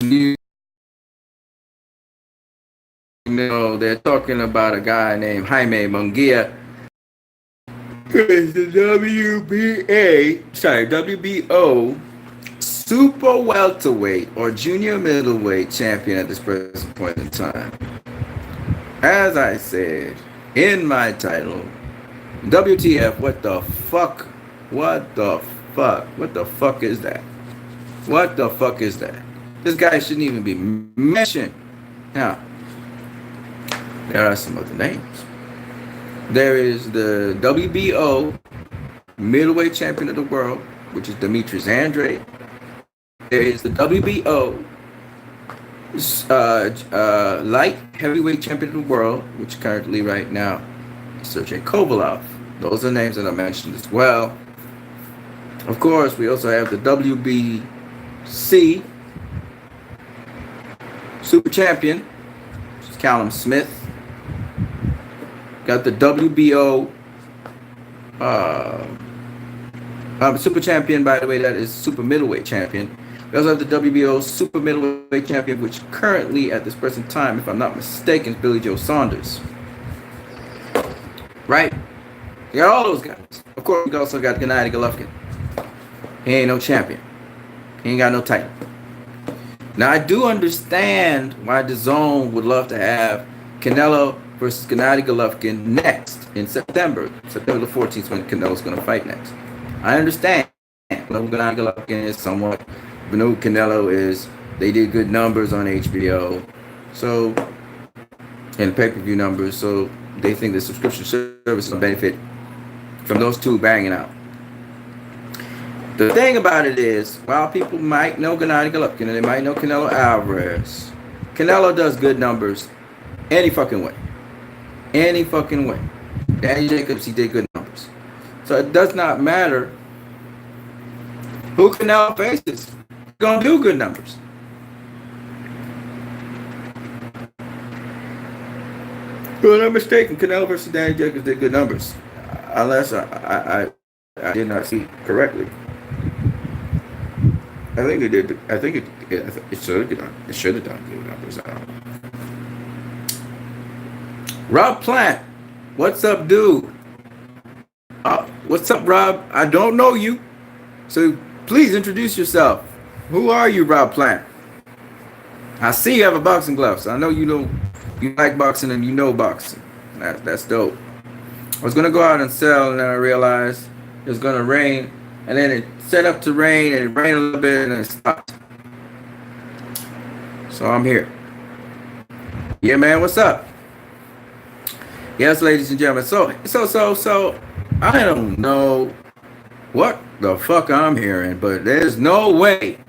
you know, they're talking about a guy named Jaime Munguia, who is the WBO super welterweight or junior middleweight champion at this present point in time. As I said in my title, WTF, what the fuck? What the fuck? What the fuck is that? What the fuck is that? This guy shouldn't even be mentioned. Now, there are some other names. There is the WBO middleweight champion of the world, which is Demetrius Andrade. There is the WBO light heavyweight champion of the world, which currently right now is Sergey Kovalev. Those are names that I mentioned as well. Of course, we also have the WBC super champion, which is Callum Smith. Got the WBO super champion, by the way, that is super middleweight champion. We also have the WBO super middleweight champion, which currently at this present time, if I'm not mistaken, is Billy Joe Saunders. Right? You got all those guys. Of course, we also got Gennady Golovkin. He ain't no champion. He ain't got no title. Now, I do understand why the Zone would love to have Canelo versus Gennady Golovkin next in September. September the 14th when Canelo's going to fight next. I understand. Gennady Golovkin is somewhat, but no, Canelo is, they did good numbers on HBO. So, and pay-per-view numbers. So, they think the subscription service will benefit from those two banging out. The thing about it is, while people might know Gennady Golovkin and they might know Canelo Alvarez, Canelo does good numbers any fucking way. Any fucking way. Danny Jacobs, he did good numbers. So it does not matter who Canelo faces. He's going to do good numbers. If I'm not mistaken, Canelo versus Danny Jacobs did good numbers. Unless I did not see correctly. I think it did. I think it should have done. It should have done good numbers. Rob Plant, what's up, dude? What's up, Rob? I don't know you, so please introduce yourself. Who are you, Rob Plant? I see you have a boxing glove, so I know you know you like boxing and you know boxing. That's dope. I was gonna go out and sell, and then I realized it was gonna rain, and then it set up to rain, and it rained a little bit, and then it stopped. So I'm here. Yeah, man, what's up? Yes, ladies and gentlemen. So I don't know what the fuck I'm hearing, but there's no way,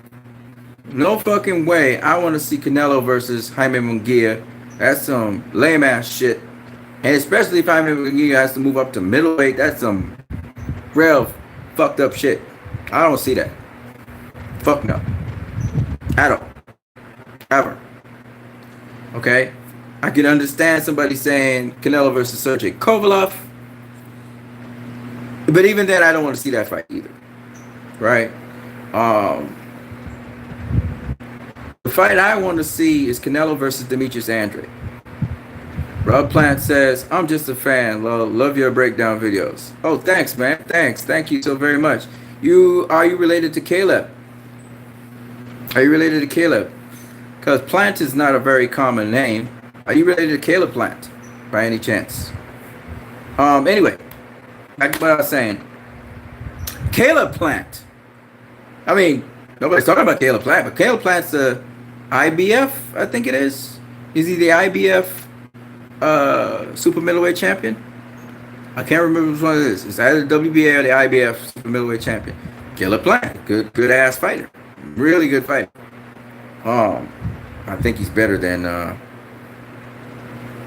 no fucking way I want to see Canelo versus Jaime Munguia. That's some lame ass shit. And especially if Jaime Munguia has to move up to middleweight, that's some real fucked up shit. I don't see that. Fuck no. At all. Ever. Okay? I can understand somebody saying Canelo versus Sergey Kovalev. But even then, I don't want to see that fight either. Right? The fight I want to see is Canelo versus Demetrius Andrade. Rob Plant says, I'm just a fan. Love your breakdown videos. Oh, thanks, man. Thanks. Thank you so very much. Are you related to Caleb? Are you related to Caleb? Because Plant is not a very common name. Are you related to Caleb Plant by any chance? Anyway, back to what I was saying. Caleb Plant. I mean, nobody's talking about Caleb Plant, but Caleb Plant's the IBF, I think it is. Is he the IBF super middleweight champion? I can't remember which one it is. It's either the WBA or the IBF super middleweight champion. Caleb Plant, good ass fighter, really good fighter. I think he's better than.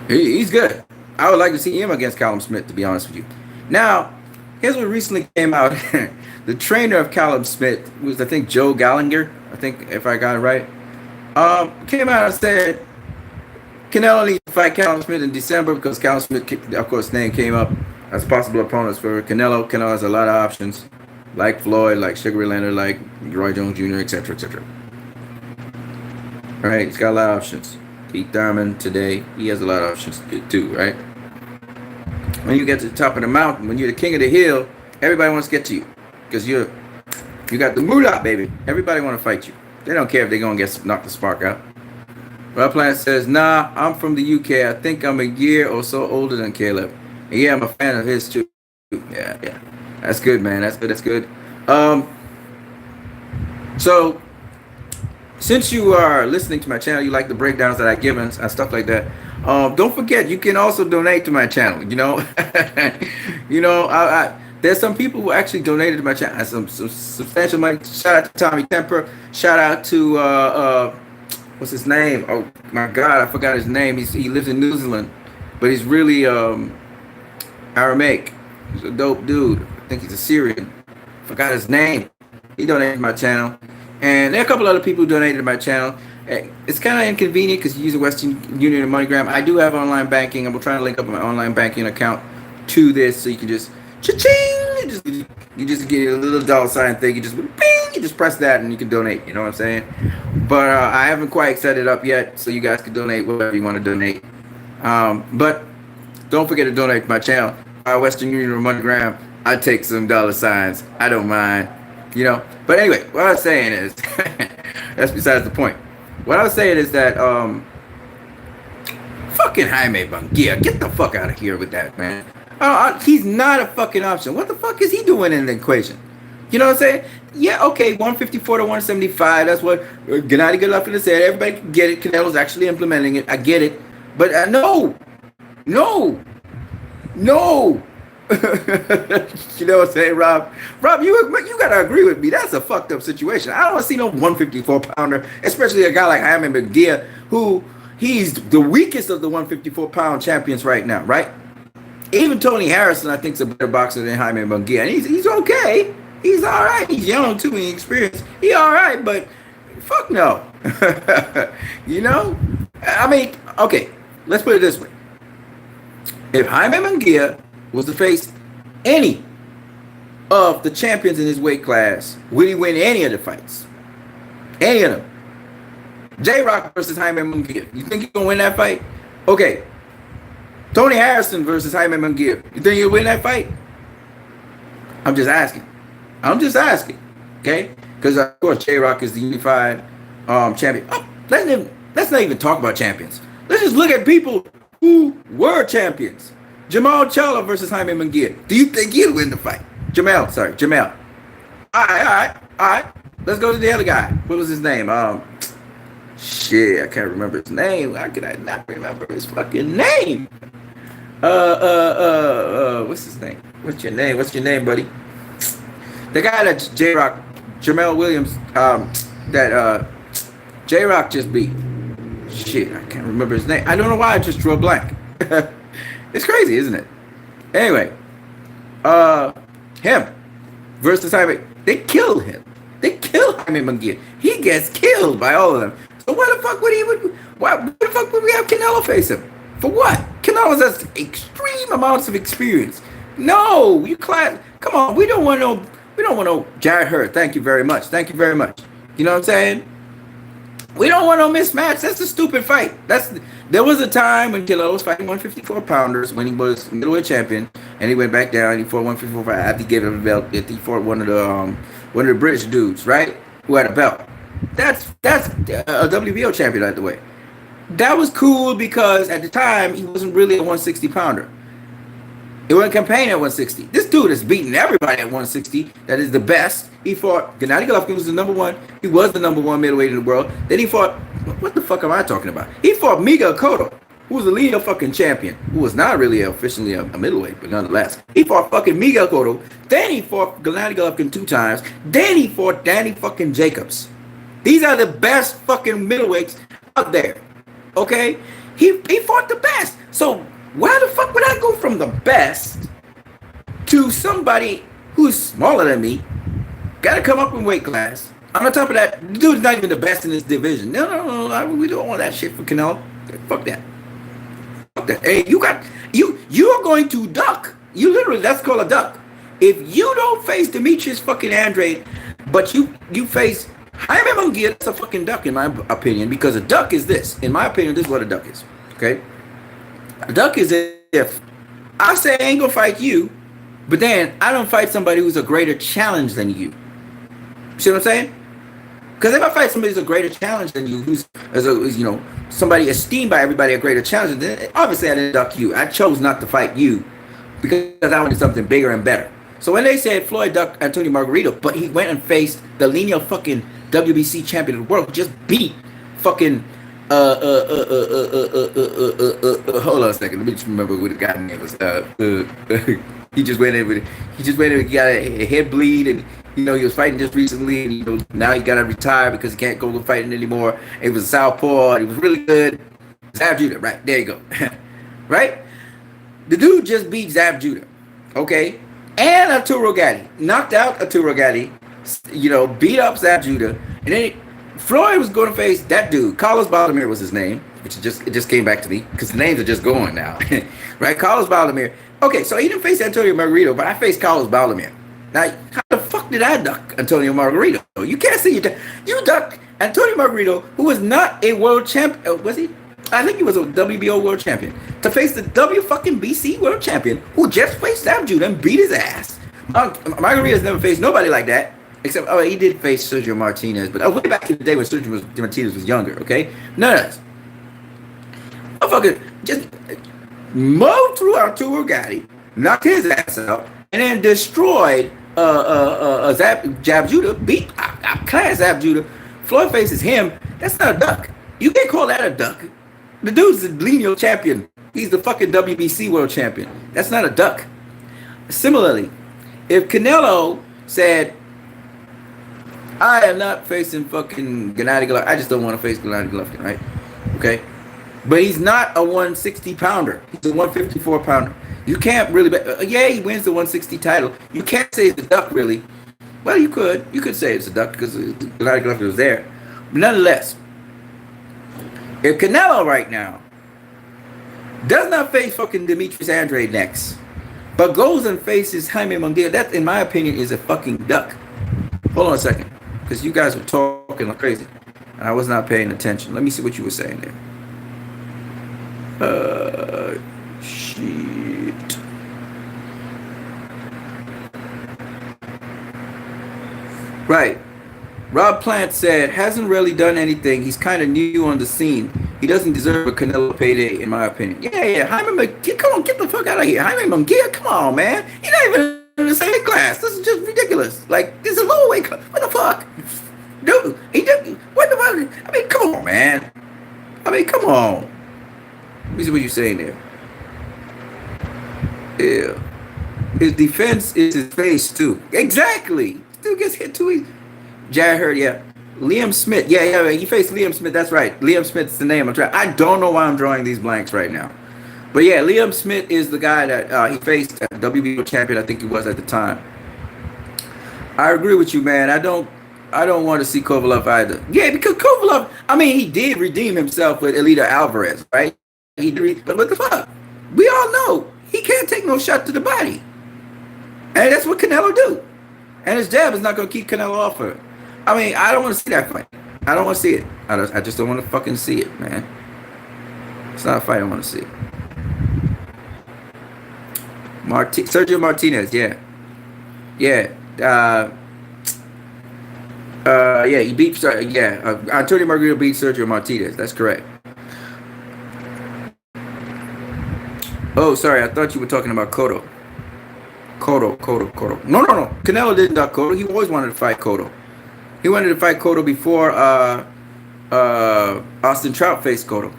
He's good. I would like to see him against Callum Smith, to be honest with you. Now, here's what recently came out. The trainer of Callum Smith was, I think, Joe Gallagher. I think, if I got it right. Came out and said Canelo needs to fight Callum Smith in December because Callum Smith, of course, name came up as possible opponents for Canelo. Canelo has a lot of options, like Floyd, like Sugar Ray Leonard, like Roy Jones Jr., etc., etc. right? He's got a lot of options. Keith Thurman today, he has a lot of options too, right? When you get to the top of the mountain, when you're the king of the hill, everybody wants to get to you because you got the moolah, baby. Everybody want to fight you. They don't care if they're gonna get knock the spark out. Rob Plant says, "Nah, I'm from the UK. I think I'm a year or so older than Caleb. And yeah, I'm a fan of his too. Yeah, yeah, that's good, man. That's good. That's good. So." Since you are listening to my channel, you like the breakdowns that I give and stuff like that. Don't forget, you can also donate to my channel. You know, there's some people who actually donated to my channel, some substantial money. Shout out to Tommy Temper. Shout out to what's his name? Oh my God, I forgot his name. He lives in New Zealand, but he's really Aramaic. He's a dope dude. I think he's a Syrian. Forgot his name. He donated to my channel. And there are a couple other people who donated to my channel. It's kind of inconvenient because you use a Western Union or MoneyGram. I do have online banking. I'm trying to link up my online banking account to this so you can just cha-ching! You just get a little dollar sign thing. You just bing, you just press that and you can donate. You know what I'm saying? But I haven't quite set it up yet, so you guys can donate whatever you want to donate. But don't forget to donate to my channel. Western Union or MoneyGram. I take some dollar signs. I don't mind. You know, but anyway, what I was saying is, that's besides the point. What I was saying is that, fucking Jaime Munguia, get the fuck out of here with that, man. He's not a fucking option. What the fuck is he doing in the equation? You know what I'm saying? Yeah, okay, 154 to 175. That's what Gennady Golovkin said. Everybody can get it. Canelo's actually implementing it. I get it, but no. You know what I'm saying, Rob? Rob, you gotta agree with me. That's a fucked up situation. I don't want to see no 154 pounder, especially a guy like Jaime Munguia, who he's the weakest of the 154 pound champions right now, right? Even Tony Harrison, I think, is a better boxer than Jaime Munguia, and he's okay. He's all right. He's young too, and experienced. He all right, but fuck no. You know, I mean, okay. Let's put it this way: if Jaime Munguia was to face any of the champions in his weight class, would he win any of the fights? Any of them? J-Rock versus Jaime Munguia. You think he's going to win that fight? Okay. Tony Harrison versus Jaime Munguia. You think he'll win that fight? I'm just asking. Okay? Because, of course, J-Rock is the unified champion. Oh, let's not even talk about champions. Let's just look at people who were champions. Jamal Charlo versus Jaime Munguia. Do you think he'll win the fight? Jamal. All right. Let's go to the other guy. What was his name? Shit, I can't remember his name. How could I not remember his fucking name? What's his name? What's your name, buddy? The guy that J-Rock, Jamal Williams, that J-Rock just beat. Shit, I can't remember his name. I don't know why I just drew a blank. It's crazy, isn't it? Anyway, him versus Jaime. They killed him. They killed Jaime Munguia. He gets killed by all of them. So why the fuck would we have Canelo face him? For what? Canelo has extreme amounts of experience. No, come on. We don't want no Jarrett Hurd. Thank you very much. You know what I'm saying? We don't want no mismatch. That's a stupid fight. There was a time when Canelo was fighting 154 pounders when he was middleweight champion, and he went back down. He fought 154 after he gave him a belt. He fought one of the British dudes, right, who had a belt. That's a WBO champion, by the way. That was cool because at the time he wasn't really a 160 pounder. He wasn't campaigning at 160. This dude is beating everybody at 160. That is the best. He fought Gennady Golovkin, was the number one. He was the number one middleweight in the world. Then he fought, what the fuck am I talking about? He fought Miguel Cotto, who was a leader fucking champion, who was not really officially a middleweight, but nonetheless. He fought fucking Miguel Cotto. Then he fought Gennady Golovkin 2 times. Then he fought Danny fucking Jacobs. These are the best fucking middleweights out there. Okay? He fought the best. So why the fuck would I go from the best to somebody who's smaller than me? Gotta come up in weight class. On top of that, the dude's not even the best in this division. No, we don't want that shit for Canelo. Fuck that. Hey, you're going to duck. You literally, that's called a duck. If you don't face Demetrius fucking Andrade, but you face Jaime Munguia, that's a fucking duck in my opinion, because a duck is this. In my opinion, this is what a duck is. Okay? A duck is if I say I ain't gonna fight you, but then I don't fight somebody who's a greater challenge than you. See what I'm saying? Because if I fight somebody who's a greater challenge than you, who's somebody esteemed by everybody a greater challenge, then obviously I didn't duck you. I chose not to fight you because I wanted something bigger and better. So when they said Floyd ducked Antonio Margarito, but he went and faced the lineal fucking WBC champion of the world, who just beat fucking hold on a second. Let me just remember what the guy's name was. He just went in with he got a head bleed, and he was fighting just recently, and now he got to retire because he can't go fighting anymore. It was a southpaw. He was really good. Zab Judah, right there you go. Right, the dude just beat Zab Judah, okay, and Arturo Gatti knocked out Arturo Gatti, beat up Zab Judah, and then Floyd was going to face that dude. Carlos Baldomir was his name, which it just came back to me because the names are just going now. Right? Carlos Baldomir. Okay, so he didn't face Antonio Margarito, but I faced Carlos Baldomir. Now, how the fuck did I duck Antonio Margarito? You can't say you ducked Antonio Margarito, who was not a world champion. Was he? I think he was a WBO world champion. To face the BC world champion, who just faced Zab Judah and beat his ass. Margarito's never faced nobody like that. Except, he did face Sergio Martinez, but way back in the day when Sergio Martinez was younger, okay? None of this. Motherfucker just mowed through Arturo Gatti, knocked his ass out, and then destroyed Zab Judah, beat class Zab Judah. Floyd faces him. That's not a duck. You can't call that a duck. The dude's the lineal champion. He's the fucking WBC world champion. That's not a duck. Similarly, if Canelo said, I am not facing fucking Gennady Golovkin. I just don't want to face Gennady Golovkin, right? Okay? But he's not a 160 pounder. He's a 154 pounder. You can't really... he wins the 160 title. You can't say it's a duck, really. Well, you could. You could say it's a duck because Gennady Golovkin was there. But nonetheless, if Canelo right now does not face fucking Demetrius Andrade next, but goes and faces Jaime Munguia, that, in my opinion, is a fucking duck. Hold on a second. Because you guys were talking like crazy, and I was not paying attention. Let me see what you were saying there. Shit. Right. Rob Plant said, hasn't really done anything. He's kind of new on the scene. He doesn't deserve a Canelo payday, in my opinion. Yeah. Jaime Munguia, come on, get the fuck out of here. Jaime Munguia, come on, man. He's not even in the same class. This is just ridiculous. Like, this is a lower weight class. What the fuck? Dude, what the fuck? I mean, come on, man. Come on. Let me see what you're saying there. Yeah. His defense is his face, too. Exactly. Dude gets hit too easy. Jared Hurd, yeah. Liam Smith. Yeah. He faced Liam Smith. That's right. Liam Smith's the name. I don't know why I'm drawing these blanks right now. But yeah, Liam Smith is the guy that he faced, WBO champion, I think he was at the time. I agree with you, man. I don't want to see Kovalev either. Yeah, because Kovalev, he did redeem himself with Elita Alvarez, right? But what the fuck? We all know he can't take no shot to the body. And that's what Canelo do. And his jab is not going to keep Canelo off of it. I don't want to see that fight. I don't want to see it. I just don't want to fucking see it, man. It's not a fight I want to see. Sergio Martinez, yeah. He beat Antonio Margarito beat Sergio Martinez. That's correct. Oh, sorry, I thought you were talking about Cotto. No. Canelo didn't duck Cotto. He always wanted to fight Cotto. He wanted to fight Cotto before Austin Trout faced Cotto.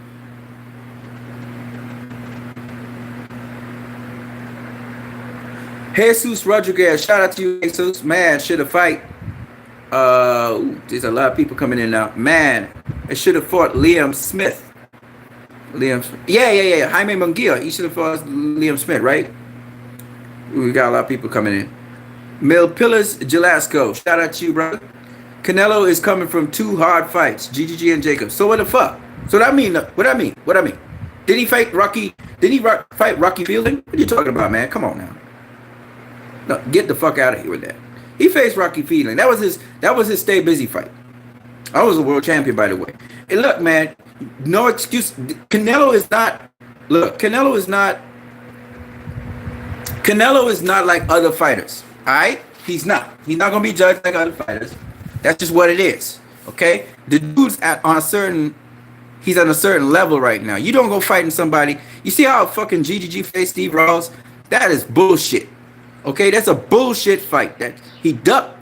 Jesus Rodriguez, shout out to you, Jesus. Man, should have fight. There's a lot of people coming in now. Man, it should have fought Liam Smith. Yeah. Jaime Munguia. He should have fought Liam Smith, right? We got a lot of people coming in. Milpillas Jalasco, shout out to you, brother. Canelo is coming from 2 hard fights, GGG and Jacob. So what the fuck? So what I mean? Did he fight Rocky? Did he fight Rocky Fielding? What are you talking about, man? Come on now. No, get the fuck out of here with that. He faced Rocky Fielding. That was his stay busy fight. I was a world champion, by the way. Hey, look, man, no excuse. Canelo is not. Look, Canelo is not like other fighters. All right, he's not. He's not gonna be judged like other fighters. That's just what it is. Okay, the dude's on a certain. He's on a certain level right now. You don't go fighting somebody. You see how fucking GGG faced Steve Ross? That is bullshit. Okay, that's a bullshit fight. That he ducked.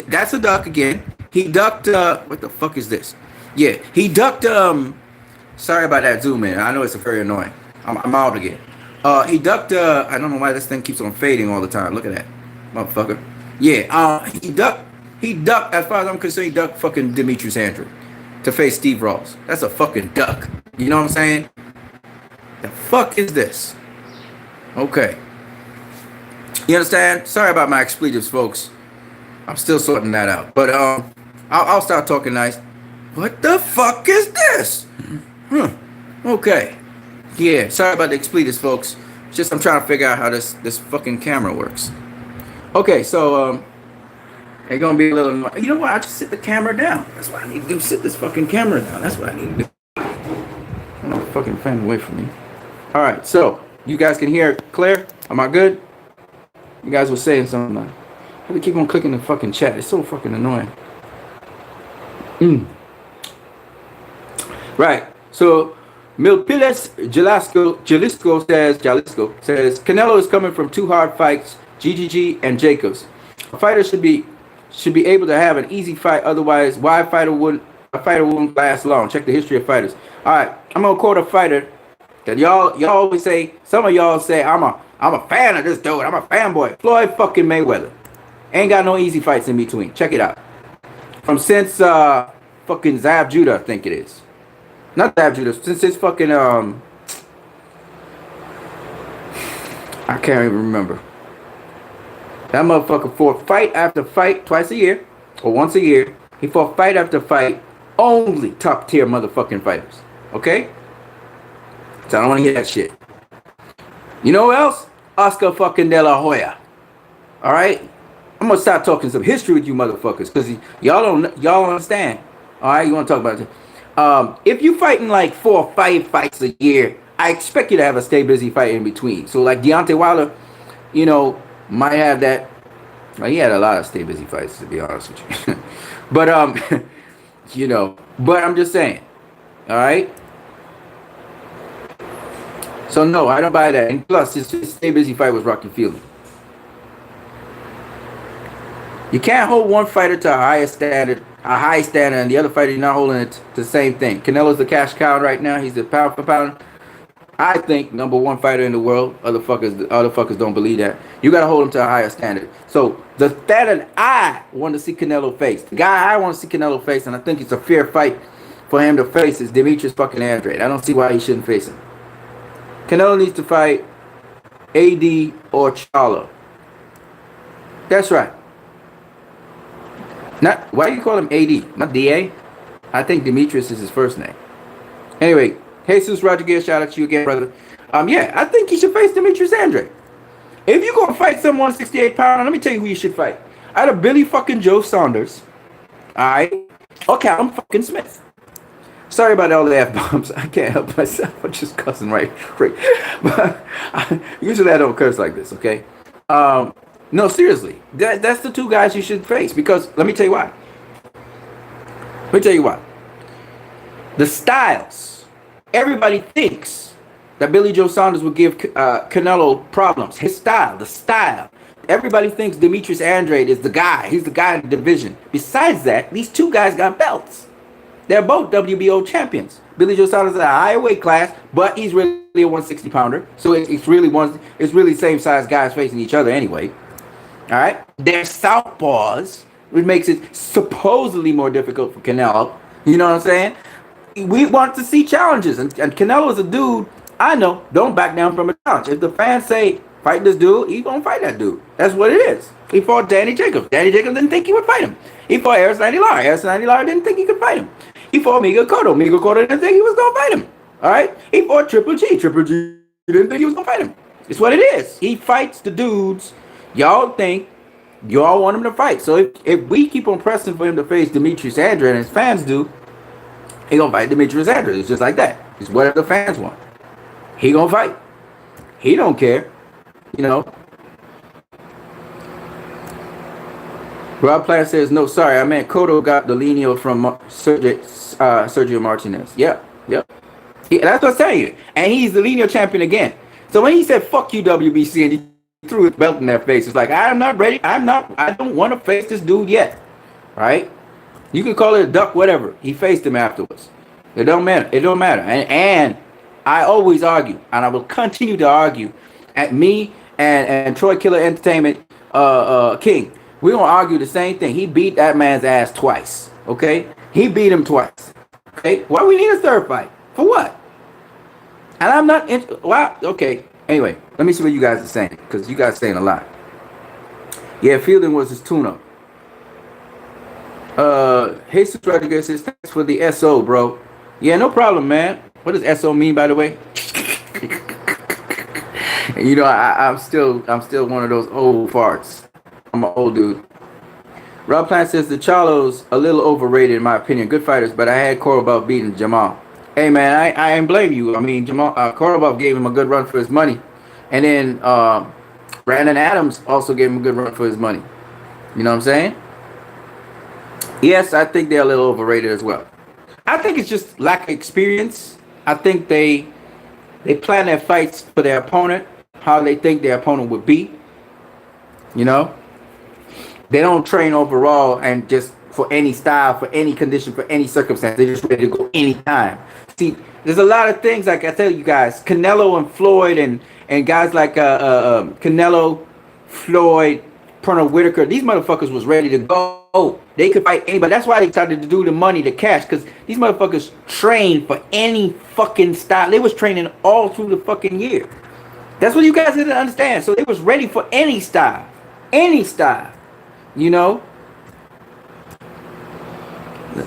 That's a duck again. He ducked. What the fuck is this? Yeah, he ducked. Sorry about that zoom in. I know it's very annoying. I'm out again. He ducked. I don't know why this thing keeps on fading all the time. Look at that, motherfucker. Yeah. He ducked. He ducked. As far as I'm concerned, he ducked fucking Demetrius Andrew to face Steve Ross. That's a fucking duck. You know what I'm saying? The fuck is this? Okay. You understand? Sorry about my expletives, folks. I'm still sorting that out. But I'll start talking nice. What the fuck is this? Okay. Yeah, sorry about the expletives, folks. It's just I'm trying to figure out how this fucking camera works. Okay, so it's gonna be a little. You know what? I just sit the camera down. That's what I need to do. Sit this fucking camera down. That's what I need to do. I'm not fucking fan away from me. All right, so you guys can hear it clear. Am I good? You guys were saying something. I have to keep on clicking the fucking chat. It's so fucking annoying. Right. So Milpiles Jalisco says Canelo is coming from two hard fights, GGG and Jacobs. A fighter should be able to have an easy fight. Otherwise, why a fighter wouldn't last long? Check the history of fighters. All right, I'm gonna quote a fighter that y'all always say. Some of y'all say I'm a fan of this dude. I'm a fanboy. Floyd fucking Mayweather ain't got no easy fights in between. Check it out. From since fucking Zab Judah, I think it is. Not Zab Judah. Since it's fucking I can't even remember. That motherfucker fought fight after fight twice a year or once a year. He fought fight after fight. Only top tier motherfucking fighters. Okay? So I don't want to hear that shit. You know who else? Oscar fucking De La Hoya. All right? I'm gonna start talking some history with you motherfuckers because y'all don't understand. All right? You want to talk about it? If you fighting like 4 or 5 fights a year, I expect you to have a stay busy fight in between. So like Deontay Wilder, you know, might have that. Well, he had a lot of stay busy fights, to be honest with you. But you know, but I'm just saying. All right. So no, I don't buy that. And plus, his stay busy fight was Rocky Fielding. You can't hold one fighter to a high standard, and the other fighter you're not holding it to the same thing. Canelo's the cash cow right now. He's the pound for pound. I think #1 fighter in the world. Other fuckers don't believe that. You gotta hold him to a higher standard. So the standard I want to see Canelo face, the guy I want to see Canelo face, and I think it's a fair fight for him to face, is Demetrius fucking Andrade. I don't see why he shouldn't face him. Canelo needs to fight AD or Charlo. That's right. Not why do you call him AD? Not DA. I think Demetrius is his first name. Anyway, Jesus Rodriguez, shout out to you again, brother. Yeah, I think he should face Demetrius Andrade. If you're gonna fight some 168 pounder, let me tell you who you should fight. Either Billy fucking Joe Saunders, alright, or Callum fucking Smith. Sorry about all the F-bombs. I can't help myself. I'm just cussing right. But usually I don't curse like this, okay? No, seriously. That's the two guys you should face because let me tell you why. The styles. Everybody thinks that Billy Joe Saunders would give Canelo problems. His style, the style. Everybody thinks Demetrius Andrade is the guy. He's the guy in the division. Besides that, these two guys got belts. They're both WBO champions. Billy Joe Saunders is a higher weight class, but he's really a 160 pounder. So it's really same size guys facing each other anyway. All right, they're southpaws, which makes it supposedly more difficult for Canelo. You know what I'm saying? We want to see challenges, and Canelo is a dude. I know, don't back down from a challenge. If the fans say fight this dude, he's gonna fight that dude. That's what it is. He fought Danny Jacobs. Danny Jacobs didn't think he would fight him. He fought Aristide Lara. Aristide Lara didn't think he could fight him. He fought Miguel Cotto. Miguel Cotto didn't think he was gonna fight him. All right. He fought Triple G. Triple G didn't think he was gonna fight him. It's what it is. He fights the dudes y'all think You all want him to fight. So if we keep on pressing for him to face Demetrius Andrew and his fans do, he gonna fight Demetrius Andrew. It's just like that. It's whatever the fans want. He gonna fight. He don't care. You know. Rob Plant says, no, sorry, I meant Cotto got the lenio from Sergio Martinez. Yep. That's what I'm saying. And he's the lenio champion again. So when he said, fuck you, WBC, and he threw his belt in their face, it's like, I'm not ready. I don't want to face this dude yet. Right? You can call it a duck, whatever. He faced him afterwards. It don't matter. It don't matter. And I always argue, and I will continue to argue, at me and Troy Killer Entertainment King. We're going to argue the same thing. He beat that man's ass twice. Okay? He beat him twice. Okay? Why we need a third fight? For what? And I'm not... Well, okay. Anyway, let me see what you guys are saying. Because you guys are saying a lot. Yeah, Fielding was his tune-up. Jesus Rodriguez says, thanks for the SO, bro. Yeah, no problem, man. What does SO mean, by the way? You know, I'm still one of those old farts. I'm an old dude. Rob Plant says the Charlos a little overrated in my opinion. Good fighters, but I had Korobov beating Jamal. Hey man, I ain't blame you. I mean, Jamal Korobov gave him a good run for his money, and then Brandon Adams also gave him a good run for his money. You know what I'm saying? Yes, I think they're a little overrated as well. I think it's just lack of experience. I think they plan their fights for their opponent, how they think their opponent would be. You know? They don't train overall and just for any style, for any condition, for any circumstance. They're just ready to go anytime. See, there's a lot of things, like I tell you guys, Canelo and Floyd and guys like Canelo, Floyd, Pernell Whitaker, these motherfuckers was ready to go. They could fight anybody. That's why they started to do the money, the cash, because these motherfuckers trained for any fucking style. They was training all through the fucking year. That's what you guys didn't understand. So they was ready for any style. Any style. You know?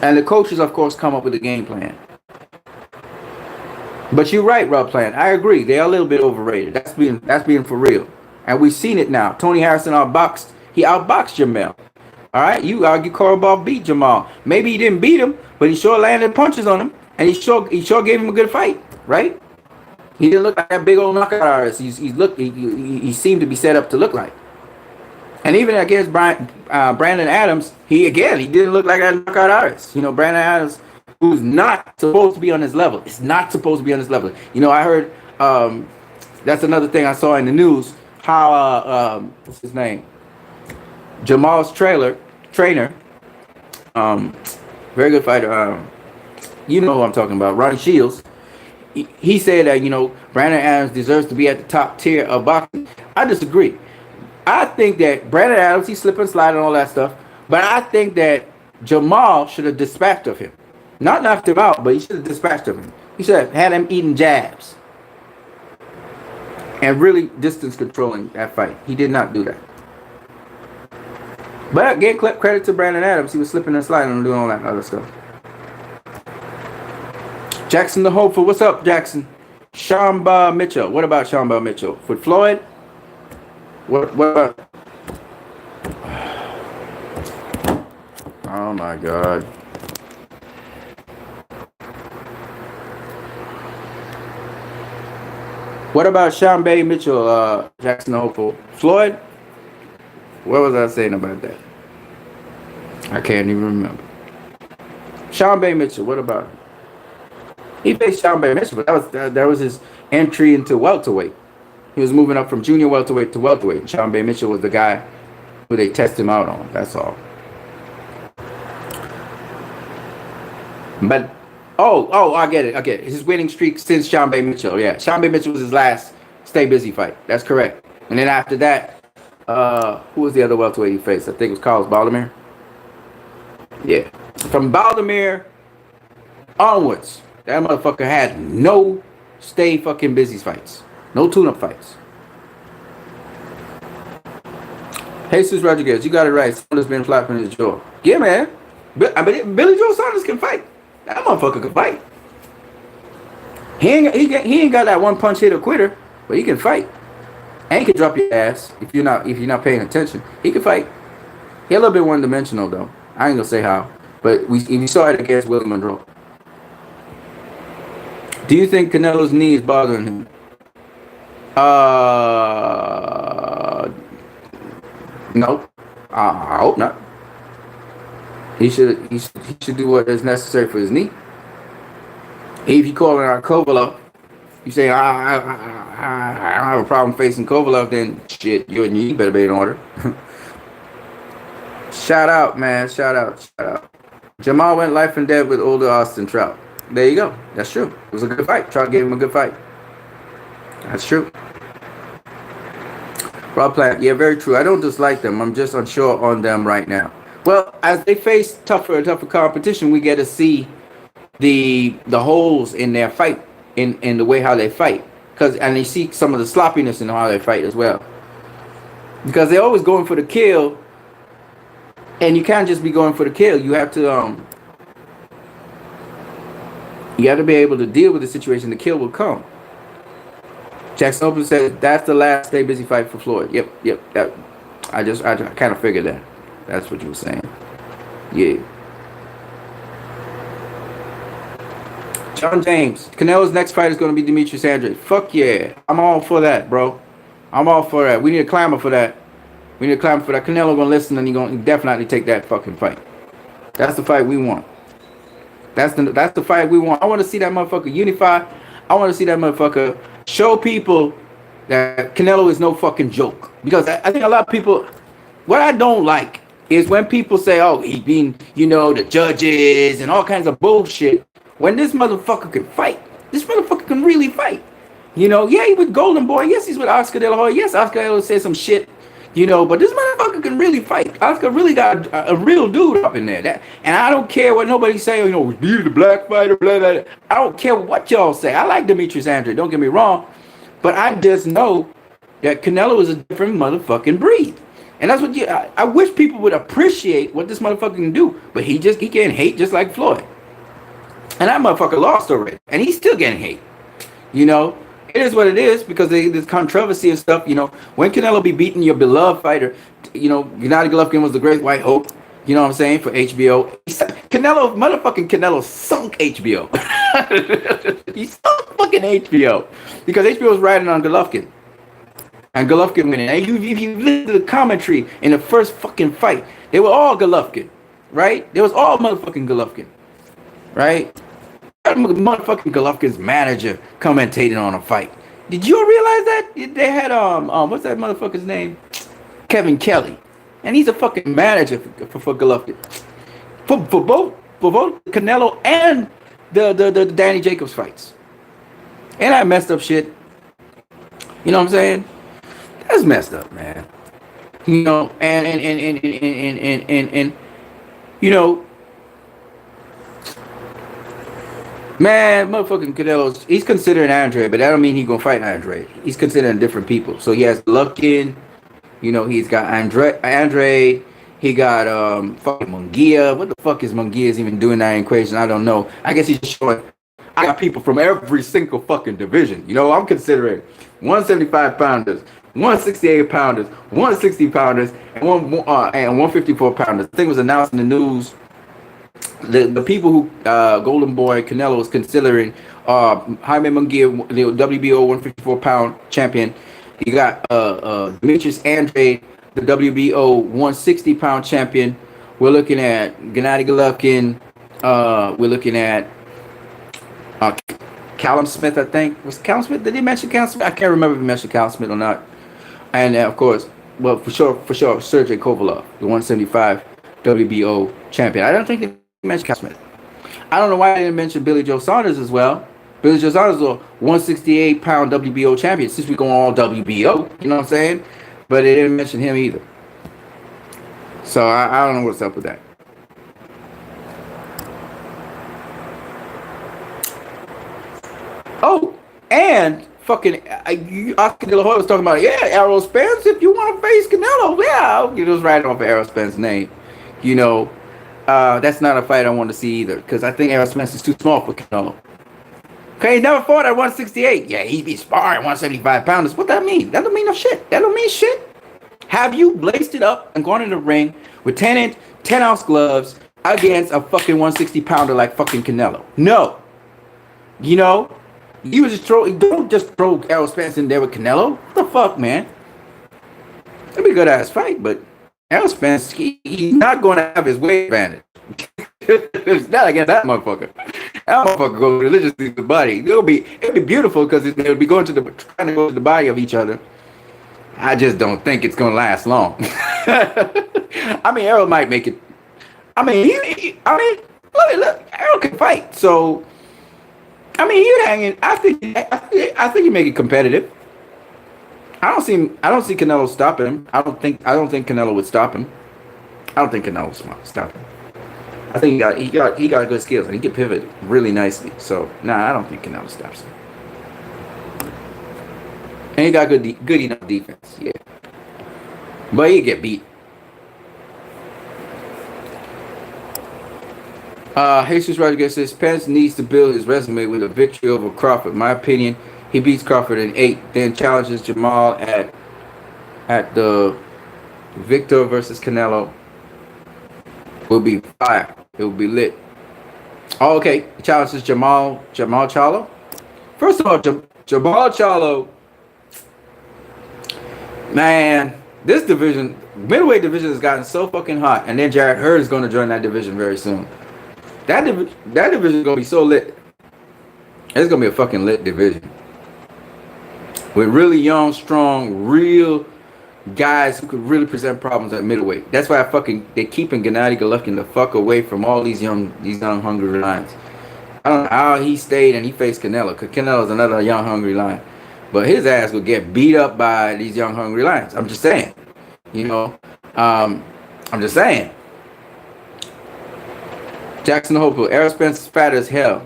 And the coaches, of course, come up with a game plan. But you're right, Rob Plant. I agree. They're a little bit overrated. That's being for real. And we've seen it now. Tony Harrison outboxed. He outboxed Jamel. All right? You argue Korobov beat Jamal. Maybe he didn't beat him, but he sure landed punches on him. And he sure gave him a good fight. Right? He didn't look like that big old knockout artist. He seemed to be set up to look like. And even against Brandon Adams, he didn't look like that knockout artist. You know, Brandon Adams, who's not supposed to be on his level. It's not supposed to be on his level. You know, I heard, that's another thing I saw in the news, how, what's his name? Jamal's trainer, very good fighter, you know who I'm talking about, Ronnie Shields. He said that, you know, Brandon Adams deserves to be at the top tier of boxing. I disagree. I think that Brandon Adams, he slip and slide and all that stuff. But I think that Jamal should have dispatched of him. Not knocked him out, but he should have dispatched of him. He should have had him eating jabs. And really distance controlling that fight. He did not do that. But I gave credit to Brandon Adams. He was slipping and sliding and doing all that other stuff. Jackson the Hopeful. What's up, Jackson? Shamba Mitchell. What about Shamba Mitchell? For Floyd? What about? Oh my God. What about Shambe Mitchell, Jackson the Hopeful? Floyd? What was I saying about that? I can't even remember. Shambe Mitchell, what about him? He faced Shambe Mitchell, but that was his entry into welterweight. He was moving up from junior welterweight to welterweight. And Shambe Mitchell was the guy who they test him out on. That's all. But I get it. His winning streak since Shambe Mitchell. Yeah, Shambe Mitchell was his last stay busy fight. That's correct. And then after that, who was the other welterweight he faced? I think it was Carlos Baldomir. Yeah, from Baldomir onwards, that motherfucker had no stay fucking busy fights. No tune-up fights. Jesus Rodriguez, you got it right. Saunders been flapping his jaw. Yeah, man. Billy Joe Saunders can fight. That motherfucker can fight. He ain't got that one punch hitter quitter, but he can fight. And he can drop your ass if you're not paying attention. He can fight. He a little bit one-dimensional though. I ain't gonna say how, but we saw it against Willie Monroe. Do you think Canelo's knee is bothering him? No. I hope not. He should do what is necessary for his knee. If you calling out Kovalev, you say I don't have a problem facing Kovalev, then shit, your knee better be in order. Shout out, man. Shout out. Jamal went life and death with older Austin Trout. There you go. That's true. It was a good fight. Trout gave him a good fight. That's true. Rob Plant, yeah, very true. I don't dislike them. I'm just unsure on them right now. Well, as they face tougher and tougher competition, we get to see the holes in their fight, in the way how they fight, and they see some of the sloppiness in how they fight as well. Because they're always going for the kill, and you can't just be going for the kill. You have to be able to deal with the situation. The kill will come. Jackson Open said that's the last Stay Busy fight for Floyd. Yep. I kind of figured that. That's what you were saying. Yeah. John James, Canelo's next fight is going to be Demetrius Andrade. Fuck yeah. I'm all for that, bro. I'm all for that. We need a clamor for that. Canelo going to listen, and he's going to definitely take that fucking fight. That's the fight we want. That's the fight we want. I want to see that motherfucker unify. I want to see that motherfucker show people that Canelo is no fucking joke. Because I think a lot of people, what I don't like is when people say, oh, he's being, the judges and all kinds of bullshit. When this motherfucker can fight, this motherfucker can really fight. Yeah, he with Golden Boy. Yes, he's with Oscar De La Hoya. Yes, Oscar De La Hoya said some shit, but this motherfucker can really fight. Oscar really got a real dude up in there. And I don't care what nobody say, be the black fighter, blah, blah, blah. I don't care what y'all say. I like Demetrius Andrade, don't get me wrong. But I just know that Canelo is a different motherfucking breed. And that's what I wish people would appreciate what this motherfucker can do. But he can't hate just like Floyd. And that motherfucker lost already. And he's still getting hate. It is what it is because there's controversy and stuff. When Canelo be beating your beloved fighter, Gennady Golovkin was the great white hope. You know what I'm saying? For HBO. Canelo sunk HBO. He sunk fucking HBO. Because HBO was riding on Golovkin. And Golovkin winning. And if you listen to the commentary in the first fucking fight, they were all Golovkin. Right? They was all motherfucking Golovkin. Right? Motherfucking Golovkin's manager commentating on a fight. Did you realize that? They had, what's that motherfucker's name? Kevin Kelly. And he's a fucking manager for Golovkin. For both Canelo and the Danny Jacobs fights. And that messed up shit. You know what I'm saying? That's messed up, man. Man, motherfucking Canelo, he's considering Andre, but that don't mean he's gonna fight Andre. He's considering different people. So he has Golovkin, he's got Andre, he got fucking Munguia. What the fuck is Munguia even doing that equation? I don't know. I guess he's just showing I got people from every single fucking division. I'm considering 175 pounders, 168 pounders, 160 pounders, and 154 pounders. The thing was announced in the news. The people who Golden Boy Canelo is considering Jaime Munguia, the WBO 154-pound champion. You got Demetrius Andrade, the WBO 160-pound champion. We're looking at Gennady Golovkin. We're looking at Callum Smith, I think. Was Callum Smith? Did he mention Callum Smith? I can't remember if he mentioned Callum Smith or not. And of course, well, for sure, Sergey Kovalev, the 175 WBO champion. I don't think they mentioned Callum Smith. I don't know why I didn't mention Billy Joe Saunders as well. Billy Joe Saunders is a 168-pound WBO champion. Since we go all WBO, you know what I'm saying? But they didn't mention him either. So I don't know what's up with that. Oh, and fucking Oscar De La Hoya was talking about, yeah, Errol Spence, if you want to face Canelo, yeah, I'll get us right off of Errol Spence's name. That's not a fight I want to see either, because I think Errol Spence is too small for Canelo. Okay, he never fought at 168. Yeah, he'd be sparring 175 pounders. What that mean? That don't mean no shit. That don't mean shit. Have you blazed it up and gone in the ring with 10-ounce gloves against a fucking 160 pounder like fucking Canelo? No. You know, you don't just throw Errol Spence in there with Canelo. What the fuck, man? It'd be a good ass fight, but Errol Spence, he's not going to have his weight advantage. It's not against that motherfucker. That motherfucker goes religiously to the body. It'll be beautiful because they'll be trying to go to the body of each other. I just don't think it's gonna last long. I mean, Errol might make it. I mean, look, Errol can fight. So, I mean, he's hanging. I think he make it competitive. I don't see Canelo stopping him. I don't think Canelo would stop him. I don't think Canelo would stop him. I think he got good skills and he can pivot really nicely. So, I don't think Canelo stops him. And he got good enough defense, yeah. But he get beat. Jesus Rodriguez says Spence needs to build his resume with a victory over Crawford. In my opinion, he beats Crawford in 8, then challenges Jamal at the Victor versus Canelo. Will be fire. It will be lit. Oh, okay. He challenges Jamal Charlo. First of all, Jamal Charlo. Man, this division, middleweight division, has gotten so fucking hot, and then Jarrett Hurd is going to join that division very soon. That division is going to be so lit. It's going to be a fucking lit division with really young, strong, real guys who could really present problems at middleweight. That's why they keeping Gennady Golovkin the fuck away from all these young hungry lions. I don't know how he stayed and he faced Canelo, because Canelo's another young hungry lion. But his ass will get beat up by these young hungry lions. I'm just saying. You know. I'm just saying. Jackson Hopewell. Errol Spence is fat as hell.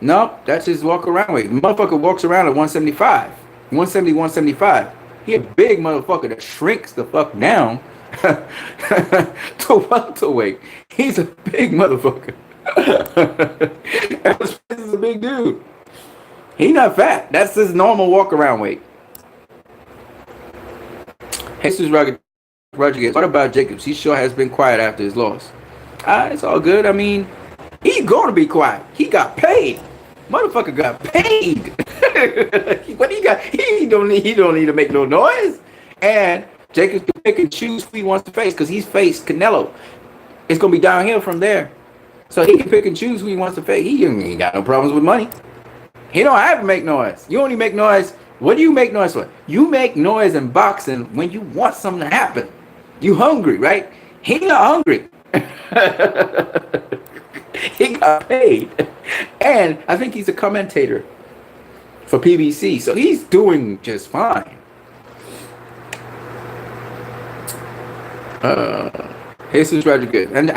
Nope. That's his walk around weight. The motherfucker walks around at 175. 170, 175. He a big motherfucker that shrinks the fuck down to welterweight. He's a big motherfucker. Errol Spence is a big dude. He not fat. That's his normal walk around weight. Jesus Rodriguez. What about Jacobs? He sure has been quiet after his loss. It's all good. I mean, he's going to be quiet. He got paid. Motherfucker got paid. What he got? He don't need to make no noise. And Jacobs can pick and choose who he wants to face, because he's faced Canelo. It's going to be downhill from there. So he can pick and choose who he wants to face. He ain't got no problems with money. He don't have to make noise. You only make noise. What do you make noise for? You make noise in boxing when you want something to happen. You hungry, right? He not hungry. He got paid. And I think he's a commentator for PBC. So he's doing just fine. Jesus Rodriguez. And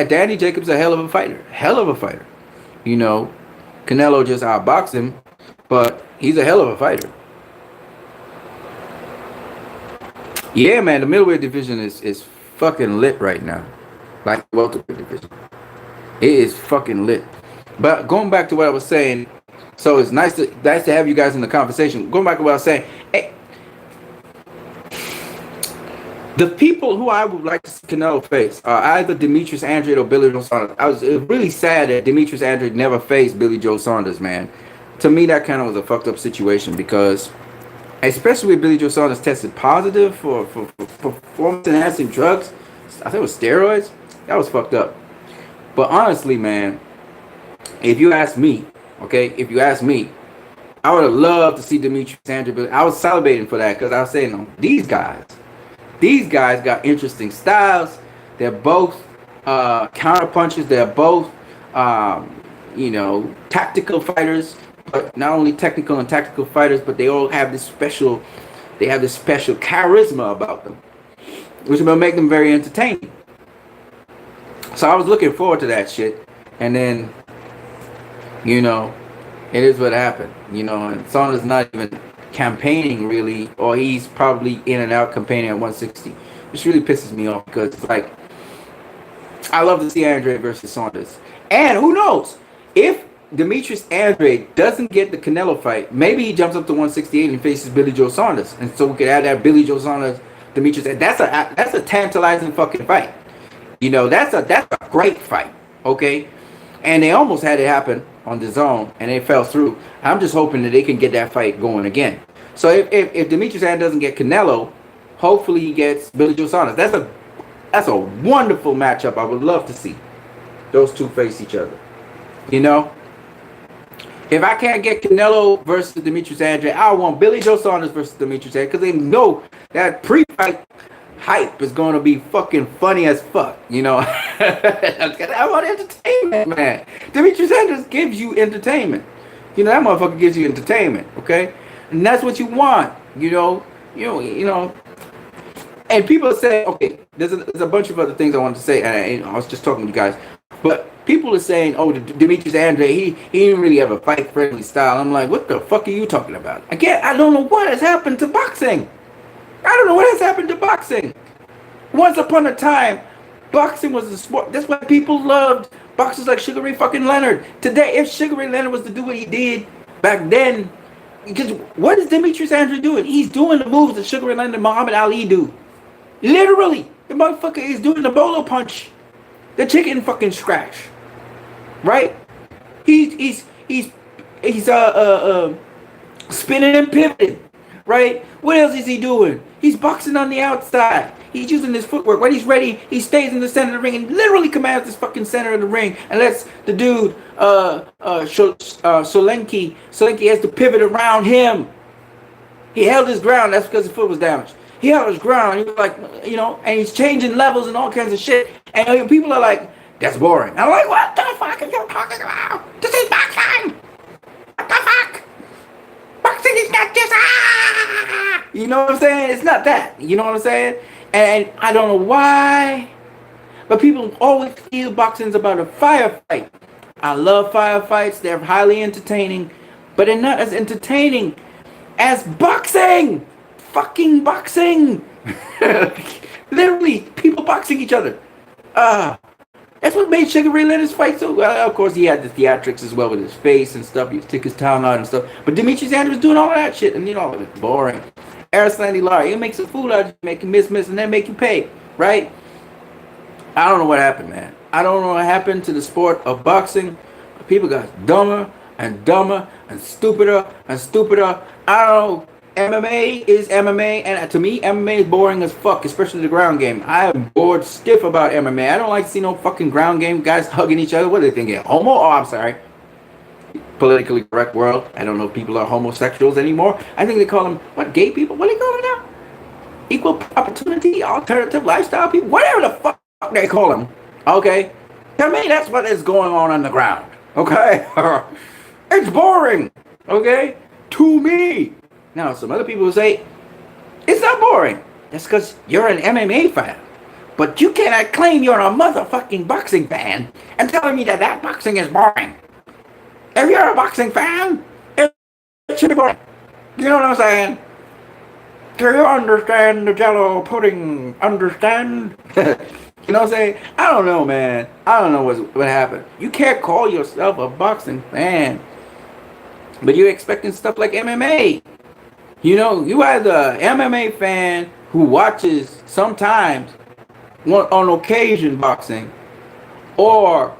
Danny Jacobs a hell of a fighter. Hell of a fighter. You know, Canelo just outboxed him, but he's a hell of a fighter. Yeah, man, the middleweight division is fucking lit right now. Like the welterweight division. It is fucking lit. But going back to what I was saying, so it's nice to have you guys in the conversation. Going back to what I was saying, hey, the people who I would like to see Canelo face are either Demetrius Andrade or Billy Joe Saunders. It was really sad that Demetrius Andrade never faced Billy Joe Saunders, man. To me, that kind of was a fucked up situation, because especially with Billy Joe Saunders tested positive for performance-enhancing drugs. I think it was steroids. That was fucked up. But honestly, man, if you ask me, I would have loved to see Demetrius Andrade. I was salivating for that, because I was saying, no, these guys got interesting styles. They're both counter punchers. They're both, tactical fighters. But not only technical and tactical fighters, but they all have this special charisma about them, which will make them very entertaining. So I was looking forward to that shit. And then, it is what happened. And Saunders not even campaigning really, or he's probably in and out campaigning at 160, which really pisses me off, because it's like, I love to see Andrade versus Saunders. And who knows, if Demetrius Andrade doesn't get the Canelo fight, maybe he jumps up to 168 and faces Billy Joe Saunders, and so we could have that Billy Joe Saunders Demetrius, that's a tantalizing fucking fight. You know, that's a great fight. Okay, and they almost had it happen on the zone, and it fell through. I'm just hoping that they can get that fight going again. So if Demetrius Andrade doesn't get Canelo, hopefully he gets Billy Joe Saunders. That's a wonderful matchup. I would love to see those two face each other. You know, if I can't get Canelo versus Demetrius Andrade, I want Billy Joe Saunders versus Demetrius Andrade, because they know that pre-fight hype is going to be fucking funny as fuck. You know, I want entertainment, man. Demetrius Andrade gives you entertainment. You know, that motherfucker gives you entertainment. Okay, and that's what you want. You know. And people say, okay, there's a bunch of other things I wanted to say, and I was just talking to you guys, but people are saying, oh, Demetrius Andrade, he didn't really have a fight-friendly style. I'm like, what the fuck are you talking about? Again, I don't know what has happened to boxing. I don't know what has happened to boxing. Once upon a time, boxing was a sport. That's why people loved boxers like Sugar Ray fucking Leonard. Today, if Sugar Ray Leonard was to do what he did back then, because what is Demetrius Andrade doing? He's doing the moves that Sugar Ray Leonard and Muhammad Ali do. Literally, the motherfucker is doing the bolo punch, the chicken fucking scratch, right? He's spinning and pivoting, right? What else is he doing? He's boxing on the outside. He's using his footwork. When he's ready, he stays in the center of the ring and literally commands this fucking center of the ring and lets the dude Solenki has to pivot around him. He held his ground. That's because his foot was damaged. He held his ground. He was like, you know, and he's changing levels and all kinds of shit. And people are like, that's boring. I'm like, what the fuck are you talking about? This is boxing. What the fuck? Boxing is not just You know what I'm saying? It's not that. You know what I'm saying? And I don't know why, but people always feel boxing is about a firefight. I love firefights. They're highly entertaining, but they're not as entertaining as boxing. Fucking boxing. Literally, people boxing each other. That's what made Sugar Ray Leonard's fight so well. Of course, he had the theatrics as well with his face and stuff. He would stick his tongue out and stuff. But Demetrius Andrade was doing all of that shit, and you know, it was boring. Arislandi Lara, he'll make some fool out of you, make you miss, and then make you pay, right? I don't know what happened, man. I don't know what happened to the sport of boxing. People got dumber and dumber and stupider and stupider. I don't know. MMA is MMA, and to me, MMA is boring as fuck, especially the ground game. I am bored stiff about MMA. I don't like to see no fucking ground game guys hugging each other. What are they thinking? Homo? Oh, I'm sorry. Politically correct world. I don't know if people are homosexuals anymore. I think they call them, what, gay people? What do they call them now? Equal opportunity, alternative lifestyle people? Whatever the fuck they call them. Okay? To me, that's what is going on the ground. Okay? It's boring. Okay? To me. Now, some other people will say, it's not boring. That's because you're an MMA fan. But you cannot claim you're a motherfucking boxing fan and telling me that boxing is boring. If you're a boxing fan, it should be boring. You know what I'm saying? Do you understand the Jello pudding? Understand? You know what I'm saying? I don't know, man. I don't know what happened. You can't call yourself a boxing fan, but you're expecting stuff like MMA. You know, you are the MMA fan who watches sometimes, on occasion, boxing, or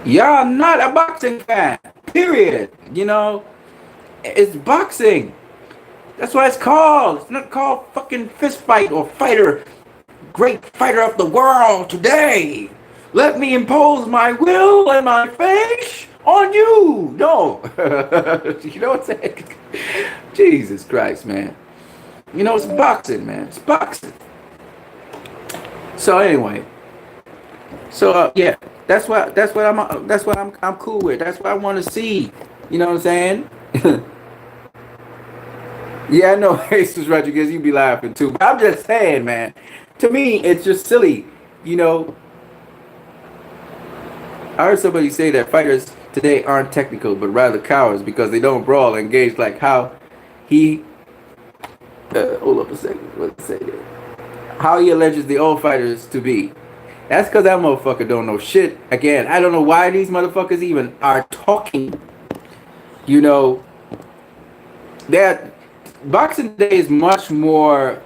y'all not a boxing fan, period. You know, it's boxing. That's what it's called. It's not called fucking fist fight or fighter, great fighter of the world today. Let me impose my will and my face on you. No. You know what I'm saying? Jesus Christ, man. You know, it's boxing, man. It's boxing. So anyway. So yeah, that's what I'm cool with. That's what I want to see. You know what I'm saying? Yeah, I know, Jesus Rodriguez, you be laughing too. But I'm just saying, man. To me, it's just silly. You know, I heard somebody say that fighters today aren't technical, but rather cowards because they don't brawl and engage like how he. Hold up a second. What's say there? How he alleges the old fighters to be. That's because that motherfucker don't know shit. Again, I don't know why these motherfuckers even are talking. You know, that boxing today is much more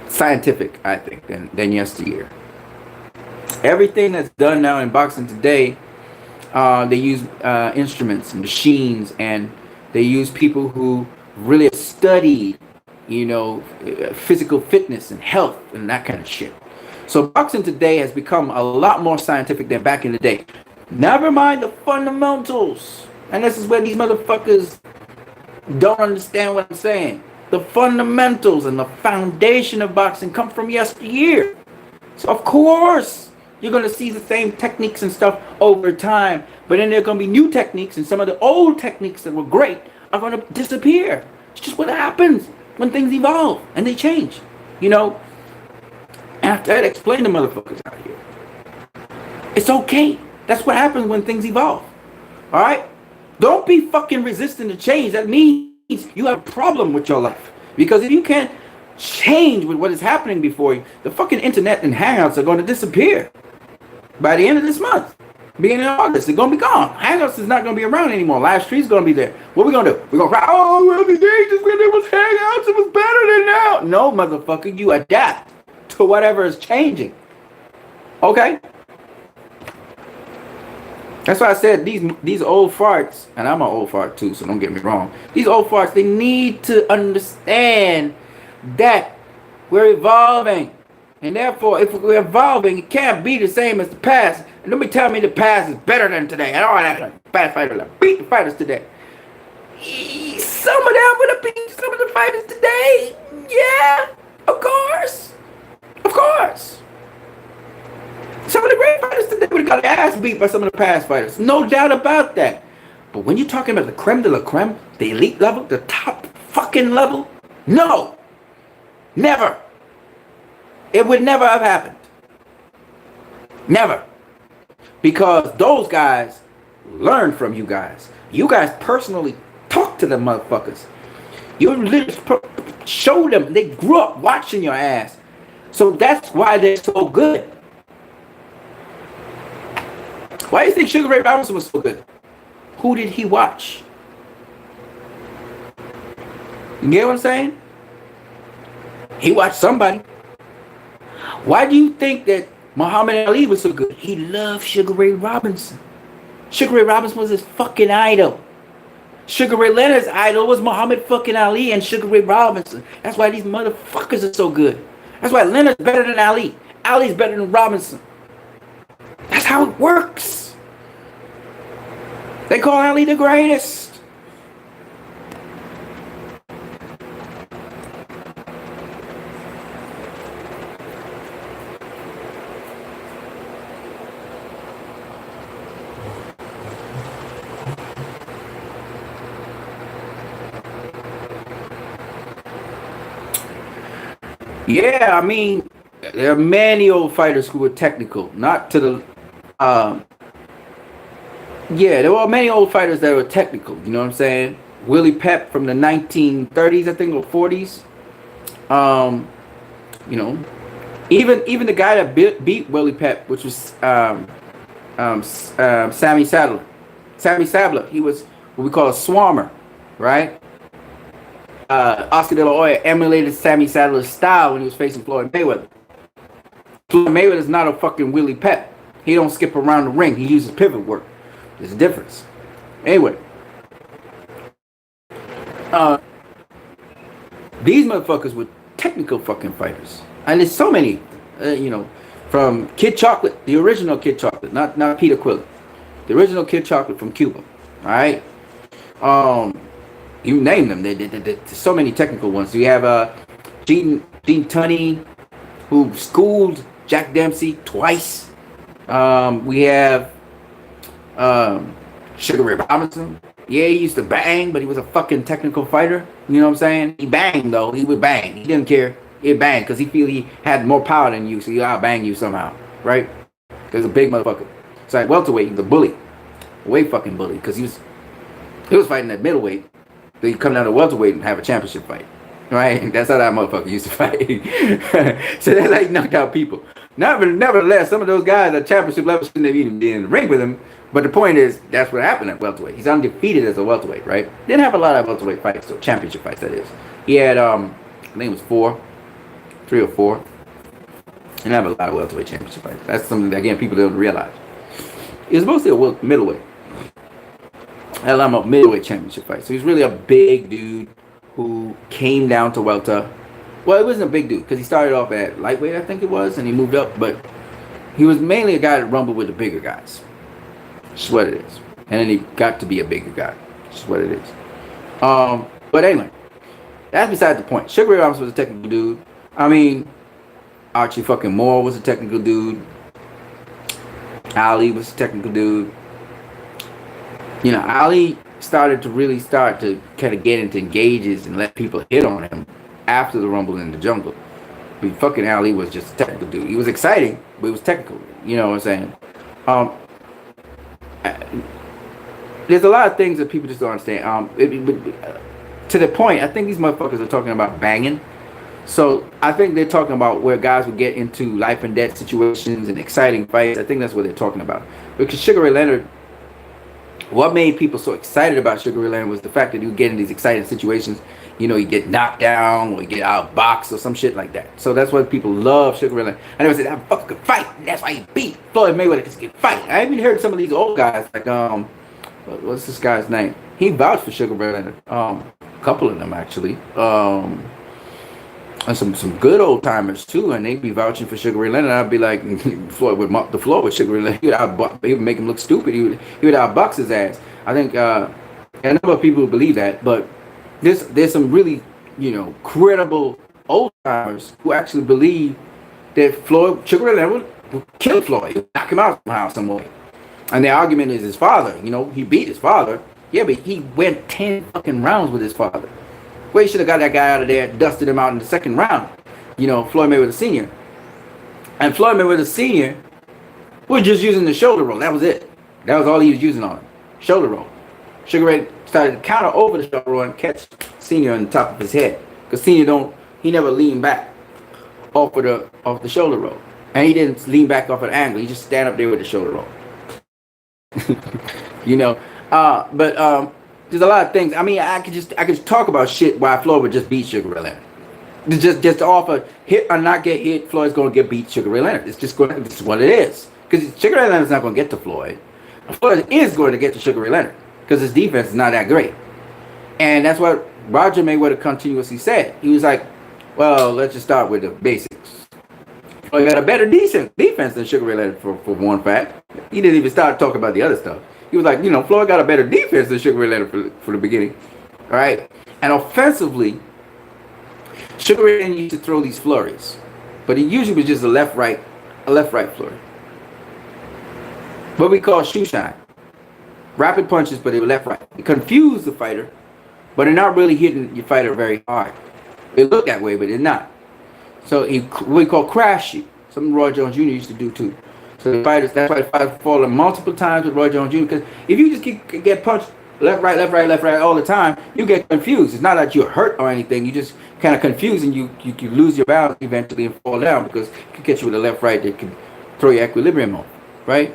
scientific, I think, than yesteryear. Everything that's done now in boxing today, they use instruments and machines, and they use people who really study, physical fitness and health and that kind of shit. So boxing today has become a lot more scientific than back in the day. Never mind the fundamentals. And this is where these motherfuckers don't understand what I'm saying. The fundamentals and the foundation of boxing come from yesteryear. So of course, you're going to see the same techniques and stuff over time. But then there are going to be new techniques, and some of the old techniques that were great are going to disappear. It's just what happens when things evolve and they change. After I explain to motherfuckers out here, it's okay. That's what happens when things evolve. All right? Don't be fucking resistant to change. That means you have a problem with your life. Because if you can't change with what is happening before you, the fucking internet and hangouts are going to disappear by the end of this month. Beginning of August, they're going to be gone. Hangouts is not going to be around anymore. Live stream's going to be there. What are we going to do? We're going to cry, oh, well, the days just when there was hangouts, it was better than now. No, motherfucker, you adapt to whatever is changing. Okay? That's why I said these old farts, and I'm an old fart too, so don't get me wrong. These old farts, they need to understand that we're evolving. And therefore, if we're evolving, it can't be the same as the past. And don't be telling me the past is better than today. And all that fast fighters beat the fighters today. Some of them would have beat some of the fighters today. Yeah, of course. Of course. Some of the great fighters today would have got their ass beat by some of the past fighters. No doubt about that. But when you're talking about the creme de la creme, the elite level, the top fucking level, no. Never. It would never have happened. Never. Because those guys learn from you guys. You guys personally talk to them motherfuckers. You literally show them. They grew up watching your ass. So that's why they're so good. Why do you think Sugar Ray Robinson was so good? Who did he watch? You get what I'm saying? He watched somebody. Why do you think that Muhammad Ali was so good? He loved Sugar Ray Robinson. Sugar Ray Robinson was his fucking idol. Sugar Ray Leonard's idol was Muhammad fucking Ali and Sugar Ray Robinson. That's why these motherfuckers are so good. That's why Leonard's better than Ali. Ali's better than Robinson. That's how it works. They call Ali the greatest. Yeah, I mean, there are many old fighters who were technical, not to the, yeah, there were many old fighters that were technical, you know what I'm saying? Willie Pep from the 1930s, I think, or 40s. Even the guy that beat Willie Pep, which was Sammy Sadler. Sammy Sadler, he was what we call a swarmer, right? Oscar De La Hoya emulated Sammy Sadler's style when he was facing Floyd Mayweather. Floyd Mayweather is not a fucking Willie Pep. He don't skip around the ring. He uses pivot work. There's a difference. Anyway, these motherfuckers were technical fucking fighters, and there's so many, from Kid Chocolate, the original Kid Chocolate, not Peter Quillen, the original Kid Chocolate from Cuba. All right. You name them. There's so many technical ones. You have Gene Tunney, who schooled Jack Dempsey twice. We have Sugar Ray Robinson. Yeah, he used to bang, but he was a fucking technical fighter. You know what I'm saying? He banged, though. He would bang. He didn't care. He'd bang because he feel he had more power than you, so he'll bang you somehow. Right? Because a big motherfucker. It's like welterweight, he's a bully. A way fucking bully. Because he was fighting at middleweight. So you come down to welterweight and have a championship fight, right? That's how that motherfucker used to fight. So that's how he knocked out people. Nevertheless, some of those guys at championship level shouldn't have even been in the ring with him. But the point is, that's what happened at welterweight. He's undefeated as a welterweight, right? Didn't have a lot of welterweight fights, so championship fights, that is. He had, I think it was 3 or 4. Didn't have a lot of welterweight championship fights. That's something that, again, people don't realize. He was mostly a middleweight. Had a lot of middleweight championship fights. So he's really a big dude who came down to welter. Well, it wasn't a big dude because he started off at lightweight, I think it was, and he moved up. But he was mainly a guy that rumbled with the bigger guys. That's what it is. And then he got to be a bigger guy. That's what it is. But anyway, that's beside the point. Sugar Ray Robinson was a technical dude. I mean, Archie fucking Moore was a technical dude. Ali was a technical dude. You know, Ali started to kind of get into engages and let people hit on him after the Rumble in the Jungle. But fucking Ali was just a technical dude. He was exciting, but he was technical. You know what I'm saying? There's a lot of things that people just don't understand. To the point, I think these motherfuckers are talking about banging. So I think they're talking about where guys would get into life and death situations and exciting fights. I think that's what they're talking about. Because Sugar Ray Leonard, what made people so excited about Sugar Ray Leonard was the fact that he would get in these exciting situations. You know, he get knocked down or he get outboxed or some shit like that. So that's why people love Sugar Ray Leonard. I never said that fucker could fight. And that's why he beat Floyd Mayweather, because he could fight. I even heard some of these old guys like what's this guy's name? He vouched for Sugar Ray Leonard. A couple of them actually. And some good old timers too, and they'd be vouching for Sugar Ray Leonard. I'd be like, Floyd would mop the floor with Sugar Ray Leonard. He would make him look stupid. He would outbox his ass. I think a number of people believe that, but there's some really, you know, credible old timers who actually believe that Sugar Ray Leonard would kill Floyd, he would knock him out somehow, some way. And the argument is his father. You know, he beat his father. Yeah, but he went 10 fucking rounds with his father. Well, he should have got that guy out of there, dusted him out in the second round. You know, Floyd Mayweather Sr. And Floyd Mayweather Sr. was just using the shoulder roll. That was it. That was all he was using on him. Shoulder roll. Sugar Ray started to counter over the shoulder roll and catch Sr. on the top of his head. Because Sr. he never leaned back off the shoulder roll. And he didn't lean back off an angle. He just stand up there with the shoulder roll. You know, but there's a lot of things. I mean, I could talk about shit why Floyd would just beat Sugar Ray Leonard. Just to offer hit or not get hit, Floyd's going to get beat Sugar Ray Leonard. This is what it is. Because Sugar Ray Leonard's not going to get to Floyd. Floyd is going to get to Sugar Ray Leonard because his defense is not that great. And that's what Roger Mayweather continuously said. He was like, well, let's just start with the basics. Floyd got a better defense than Sugar Ray Leonard for one fact. He didn't even start talking about the other stuff. He was like, you know, Floyd got a better defense than Sugar Ray Leonard for the beginning. All right. And offensively, Sugar Ray Leonard used to throw these flurries. But he usually was just a left-right flurry. What we call shoe shine. Rapid punches, but they were left-right. It confused the fighter, but they're not really hitting your fighter very hard. They look that way, but they're not. So what we call crash shoot. Something Roy Jones Jr. used to do too. So the fighters, that's why the fighters fall multiple times with Roy Jones Jr. Because if you just get punched left, right all the time, you get confused. It's not that you're hurt or anything. You just kind of confused and you lose your balance eventually and fall down because it can get you with a left, right that can throw your equilibrium off, right?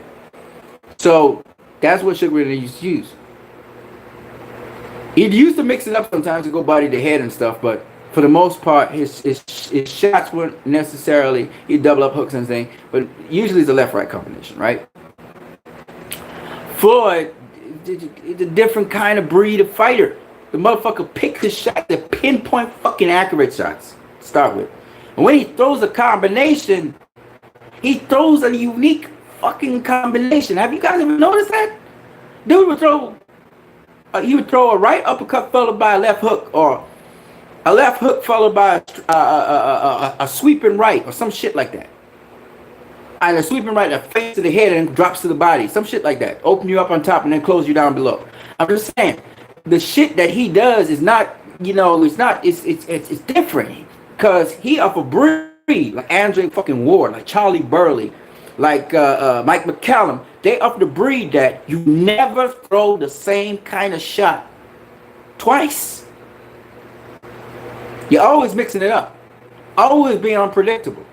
So that's what Sugar Ray Leonard used to use. He used to mix it up sometimes to go body to head and stuff, but for the most part, his shots weren't necessarily, he'd double up hooks and things, but usually it's a left-right combination, right? Floyd is a different kind of breed of fighter. The motherfucker picks his shots, the pinpoint fucking accurate shots to start with. And when he throws a combination, he throws a unique fucking combination. Have you guys ever noticed that? Dude would throw, he would throw a right uppercut followed by a left hook, or a left hook followed by a sweeping right or some shit like that. And a sweeping right that face to the head and drops to the body. Some shit like that. Open you up on top and then close you down below. I'm just saying, the shit that he does is not, you know, it's different. Because he up a breed, like Andre fucking Ward, like Charlie Burley, like Mike McCallum. They up the breed that you never throw the same kind of shot twice. You're always mixing it up. Always being unpredictable.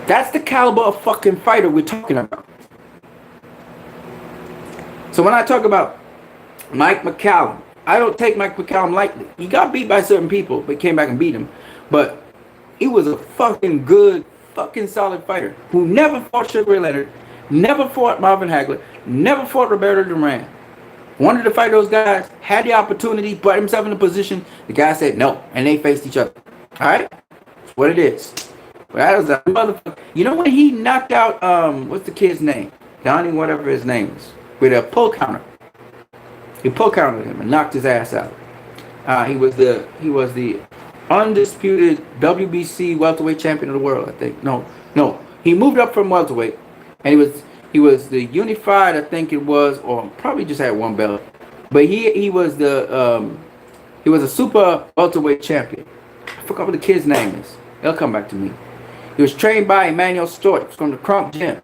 That's the caliber of fucking fighter we're talking about. So when I talk about Mike McCallum, I don't take Mike McCallum lightly. He got beat by certain people, but came back and beat him. But he was a fucking good, fucking solid fighter who never fought Sugar Ray Leonard, never fought Marvin Hagler, never fought Roberto Duran. Wanted to fight those guys, had the opportunity, put himself in a position. The guy said no, and they faced each other. All right, that's what it is. But that was a motherfucker. You know when he knocked out what's the kid's name? Donnie, whatever his name is, with a pull counter. He pull countered him and knocked his ass out. He was the undisputed WBC welterweight champion of the world, I think. No. He moved up from welterweight, and he was the unified, I think it was, or probably just had one belt. But he was a super welterweight champion. I forgot what the kid's name is. It'll come back to me. He was trained by Emmanuel Stort from the Crunk Gym.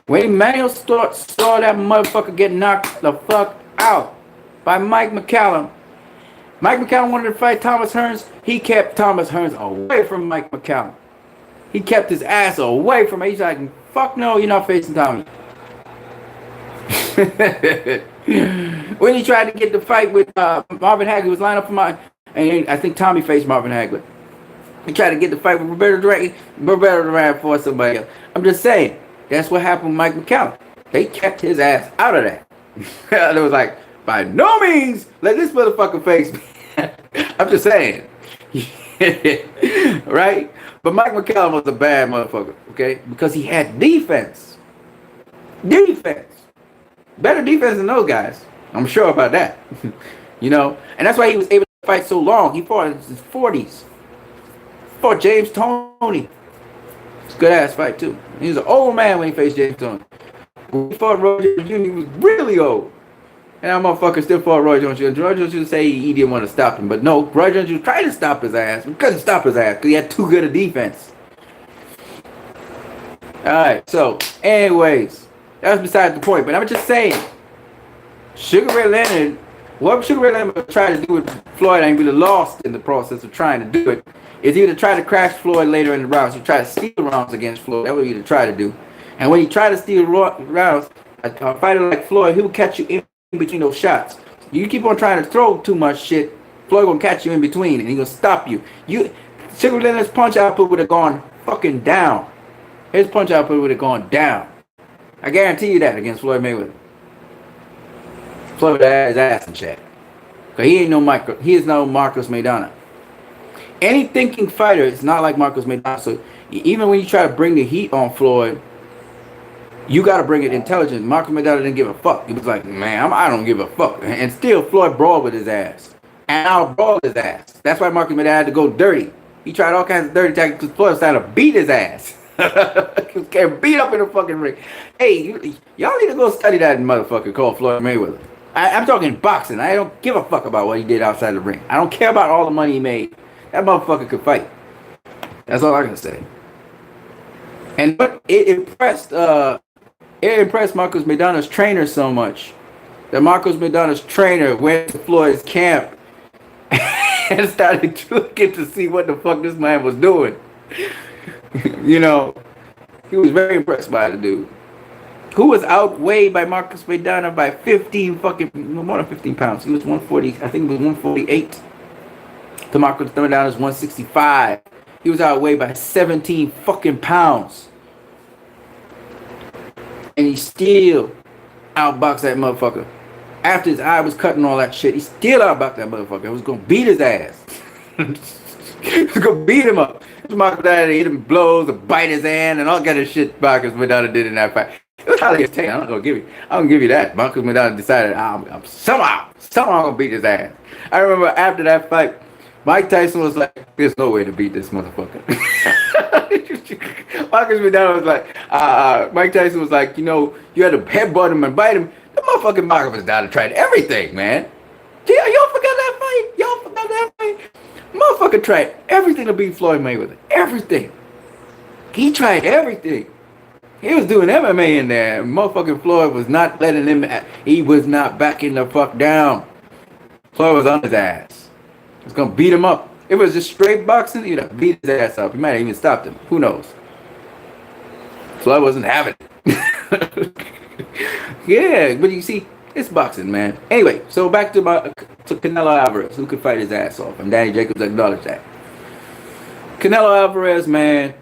When Emmanuel Stort saw that motherfucker get knocked the fuck out by Mike McCallum, Mike McCallum wanted to fight Thomas Hearns. He kept Thomas Hearns away from Mike McCallum. He kept his ass away from him. He's like, fuck no, you're not facing Tommy. When he tried to get the fight with Marvin Hagler, he was lined up for and I think Tommy faced Marvin Hagler. He tried to get the fight with Roberto Duran for somebody else. I'm just saying, that's what happened with Mike McCallum. They kept his ass out of that. It was like, by no means, let this motherfucker face me. I'm just saying. Right? But Mike McCallum was a bad motherfucker, okay? Because he had defense. Better defense than those guys. I'm sure about that. You know? And that's why he was able to fight so long. He fought in his 40s. Fought James Toney. It's a good ass fight too. He was an old man when he faced James Toney. When he fought Roy Jones Jr., he was really old. And that motherfucker still fought Roy Jones Jr. Roy Jones Jr. say he didn't want to stop him. But no, Roy Jones Jr. tried to stop his ass. He couldn't stop his ass because he had too good a defense. Alright, so, anyways, that's beside the point. But I'm just saying, Sugar Ray Leonard, what Sugar Ray Leonard tried to do with Floyd, and he really lost in the process of trying to do it, is either try to crash Floyd later in the rounds, or try to steal rounds against Floyd. That's what he tried to do. And when he tried to steal rounds, a fighter like Floyd, he will catch you in between those shots. You keep on trying to throw too much shit, Floyd gonna catch you in between, and he gonna stop you. Sugar Ray Leonard's punch output would have gone fucking down. His punch output would have gone down. I guarantee you that against Floyd Mayweather. Floyd would have had his ass in check. Cause he is no Marcos Maidana. Any thinking fighter is not like Marcos Maidana. So even when you try to bring the heat on Floyd, you got to bring it intelligent. Marcos Maidana didn't give a fuck. He was like, man, I don't give a fuck. And still, Floyd brawled with his ass. And I'll brawl his ass. That's why Marcos Maidana had to go dirty. He tried all kinds of dirty tactics because Floyd was trying to beat his ass. He was getting beat up in the fucking ring. Hey, y'all need to go study that motherfucker called Floyd Mayweather. I'm talking boxing. I don't give a fuck about what he did outside the ring. I don't care about all the money he made. That motherfucker could fight. That's all I can say. And but it impressed Marcos Maidana's trainer so much that Marcos Maidana's trainer went to Floyd's camp and started looking to see what the fuck this man was doing. You know, he was very impressed by the dude, who was outweighed by Marcos Maidana by 15 fucking, more than 15 pounds. He was 140, I think it was 148. To Marcos Maidana's 165. He was outweighed by 17 fucking pounds. And he still outboxed that motherfucker. After his eye was cut and all that shit, he still outboxed that motherfucker. He was gonna beat his ass. He was gonna beat him up. Marcos Maidana hit him blows, bite his hand, and all kind of shit Marcos Maidana did in that fight. It was highly entertaining. I'm gonna give you that. Marcos Maidana decided I'm somehow I'm gonna beat his ass. I remember after that fight, Mike Tyson was like, there's no way to beat this motherfucker. Marcos Maidana was like, Mike Tyson was like, you know, you had to headbutt him and bite him. The motherfucking Marcos Maidana tried everything, man. Y'all forgot that fight? Y'all forgot that fight? Motherfucker tried everything to beat Floyd Mayweather. Everything. He tried everything. He was doing MMA in there. Motherfucking Floyd was not letting him, he was not backing the fuck down. Floyd was on his ass. He was gonna beat him up. If it was just straight boxing, he'd have beat his ass up. He might have even stopped him. Who knows? Floyd wasn't having it. Yeah, but you see, it's boxing, man. Anyway, so back to Canelo Alvarez, who could fight his ass off, and Danny Jacobs acknowledged that. Canelo Alvarez, man,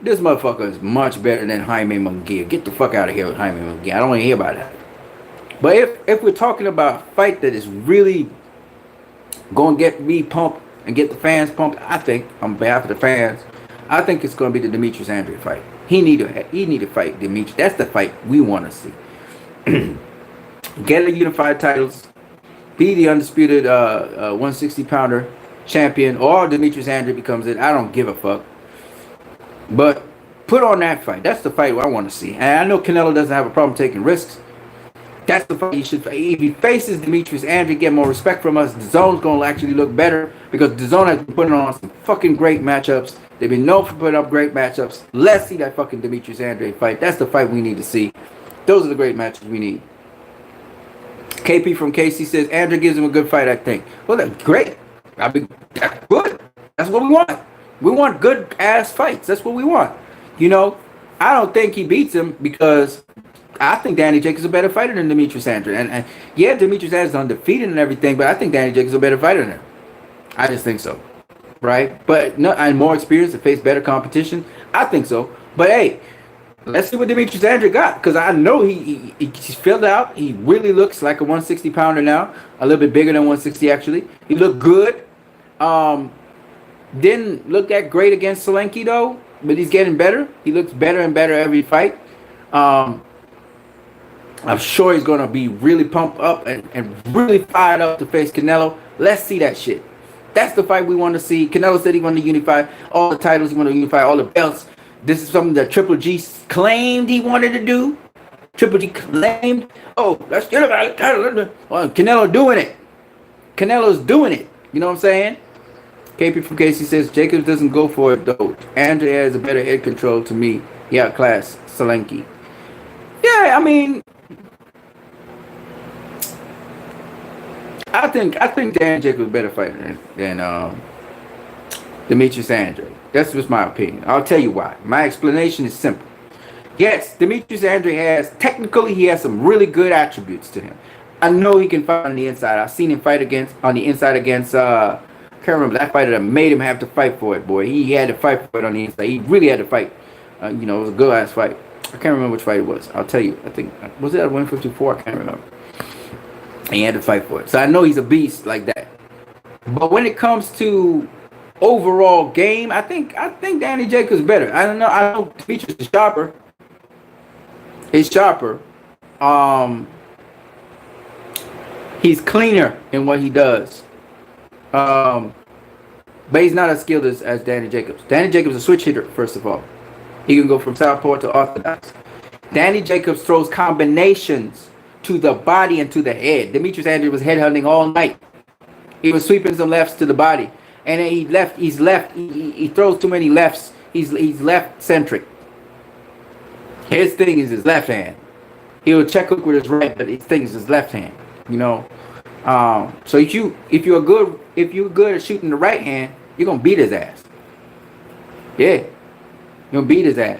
this motherfucker is much better than Jaime Munguia. Get the fuck out of here with Jaime Munguia. I don't want to hear about that. But if we're talking about a fight that is really going to get me pumped and get the fans pumped, I think, on behalf of the fans, I think it's going to be the Demetrius Andrade fight. He need to fight Demetrius. That's the fight we want to see. Get the unified titles, be the undisputed 160-pounder champion, or Demetrius Andrade becomes it. I don't give a fuck. But put on that fight. That's the fight I want to see. And I know Canelo doesn't have a problem taking risks. That's the fight he should fight. If he faces Demetrius Andrade, get more respect from us. DAZN's going to actually look better because DAZN has been putting on some fucking great matchups. They've been known for putting up great matchups. Let's see that fucking Demetrius Andrade fight. That's the fight we need to see. Those are the great matches we need. KP from KC says Andrade gives him a good fight, I think. Well, that's great. I mean, that's good. That's what we want. We want good ass fights. That's what we want. You know, I don't think he beats him because I think Danny Jacobs is a better fighter than Demetrius Andrade. And yeah, Demetrius Andrade is undefeated and everything, but I think Danny Jacobs is a better fighter than him. I just think so. Right? But no, I'm more experienced to face better competition. I think so. But hey, let's see what Demetrius Andrade got, because I know he's filled out. He really looks like a 160-pounder now, a little bit bigger than 160 actually. He looked good. Didn't look that great against Solanke though, but he's getting better. He looks better and better every fight. I'm sure he's gonna be really pumped up and really fired up to face Canelo. Let's see that shit. That's the fight we want to see. Canelo said he wanted to unify all the titles. He wanted to unify all the belts. This is something that Triple G claimed he wanted to do. Triple G claimed, oh, let's unify the title. Well, Canelo doing it. Canelo's doing it. You know what I'm saying? KP from KC says Jacobs doesn't go for it though. Andrade has a better head control to me. He outclassed Solanke. Yeah, I mean, I think Dan Jacobs is a better fighter than Demetrius Andrade. That's just my opinion. I'll tell you why. My explanation is simple. Yes, Demetrius Andrade he has some really good attributes to him. I know he can fight on the inside. I've seen him fight on the inside against I can't remember that fighter that made him have to fight for it, boy. He had to fight for it on the inside. He really had to fight. It was a good ass fight. I can't remember which fight it was. I'll tell you. I think was it at 154? I can't remember. He had to fight for it. So I know he's a beast like that. But when it comes to overall game, I think Danny Jacobs is better. I don't know. I know Demetrius is sharper. He's sharper. He's cleaner in what he does. But he's not as skilled as Danny Jacobs. Danny Jacobs is a switch hitter, first of all. He can go from southpaw to orthodox. Danny Jacobs throws combinations to the body and to the head. Demetrius Andrade was headhunting all night. He was sweeping some lefts to the body. And then he throws too many lefts. He's left centric. His thing is his left hand. He'll check hook with his right, but his thing is his left hand. So if you're good at shooting the right hand, you're gonna beat his ass. Yeah, you're gonna beat his ass.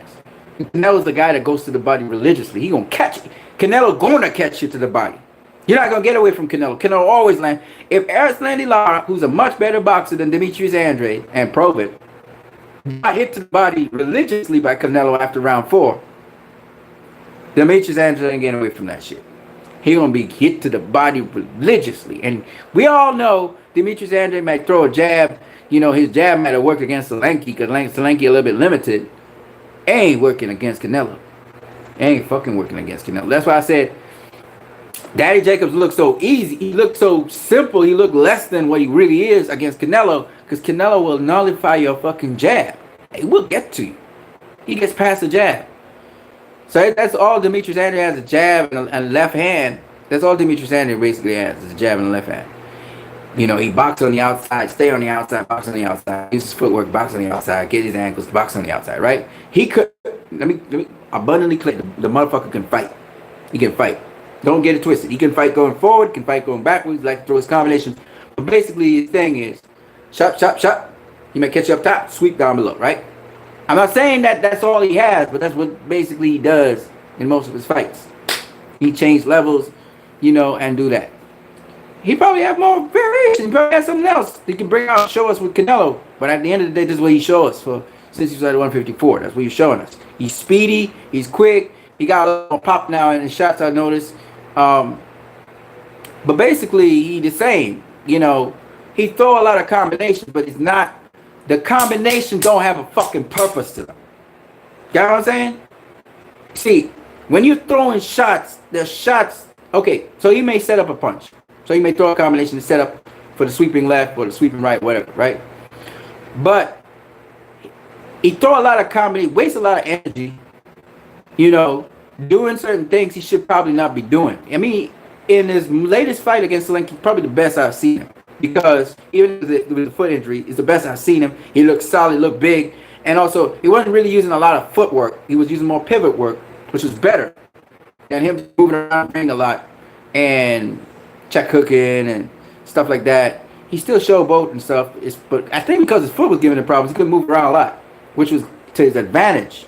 Canelo's the guy that goes to the body religiously. He gonna catch it. Canelo gonna catch you to the body. You're not gonna get away from Canelo. Canelo always land. If Erislandy Lara, who's a much better boxer than Demetrius Andrade, and prove it, got hit to the body religiously by Canelo after round 4, Demetrius Andrade ain't getting away from that shit. He gonna be hit to the body religiously, and we all know Demetrius Andrade might throw a jab. His jab might have worked against Solanke because Solanke a little bit limited. Ain't working against Canelo. Ain't fucking working against Canelo. That's why I said Danny Jacobs looked so easy. He looked so simple. He looked less than what he really is against Canelo, because Canelo will nullify your fucking jab. He will get to you. He gets past the jab. So that's all Demetrius Andrade has, a jab and a left hand. That's all Demetrius Andrade basically has, is a jab and a left hand. He box on the outside, stay on the outside, box on the outside, use his footwork, box on the outside, get his ankles, box on the outside, right? He could, let me abundantly clear, the motherfucker can fight. He can fight. Don't get it twisted. He can fight going forward, can fight going backwards, like to throw his combinations. But basically his thing is, shot. He might catch you up top, sweep down below, right? I'm not saying that that's all he has, but that's what basically he does in most of his fights. He changed levels, and do that. He probably have more variation. He probably has something else he can bring out and show us with Canelo. But at the end of the day, this is what he showed us for since he started 154. That's what he's showing us. He's speedy. He's quick. He got a little pop now in his shots, I noticed. But basically, he the same. He throw a lot of combinations, but it's not. The combinations don't have a fucking purpose to them. You know what I'm saying? See, when you're throwing shots, the shots. Okay, so he may set up a punch. So he may throw a combination to set up for the sweeping left or the sweeping right, whatever, right? But he throw a lot of combinations, wastes a lot of energy, doing certain things he should probably not be doing. I mean, in his latest fight against Solenki, probably the best I've seen him. Because even with the foot injury, it's the best I've seen him. He looked solid, looked big. And also, he wasn't really using a lot of footwork. He was using more pivot work, which was better than him moving around the ring a lot and check hooking and stuff like that. He still showboat and stuff. But I think because his foot was giving him problems, he couldn't move around a lot, which was to his advantage.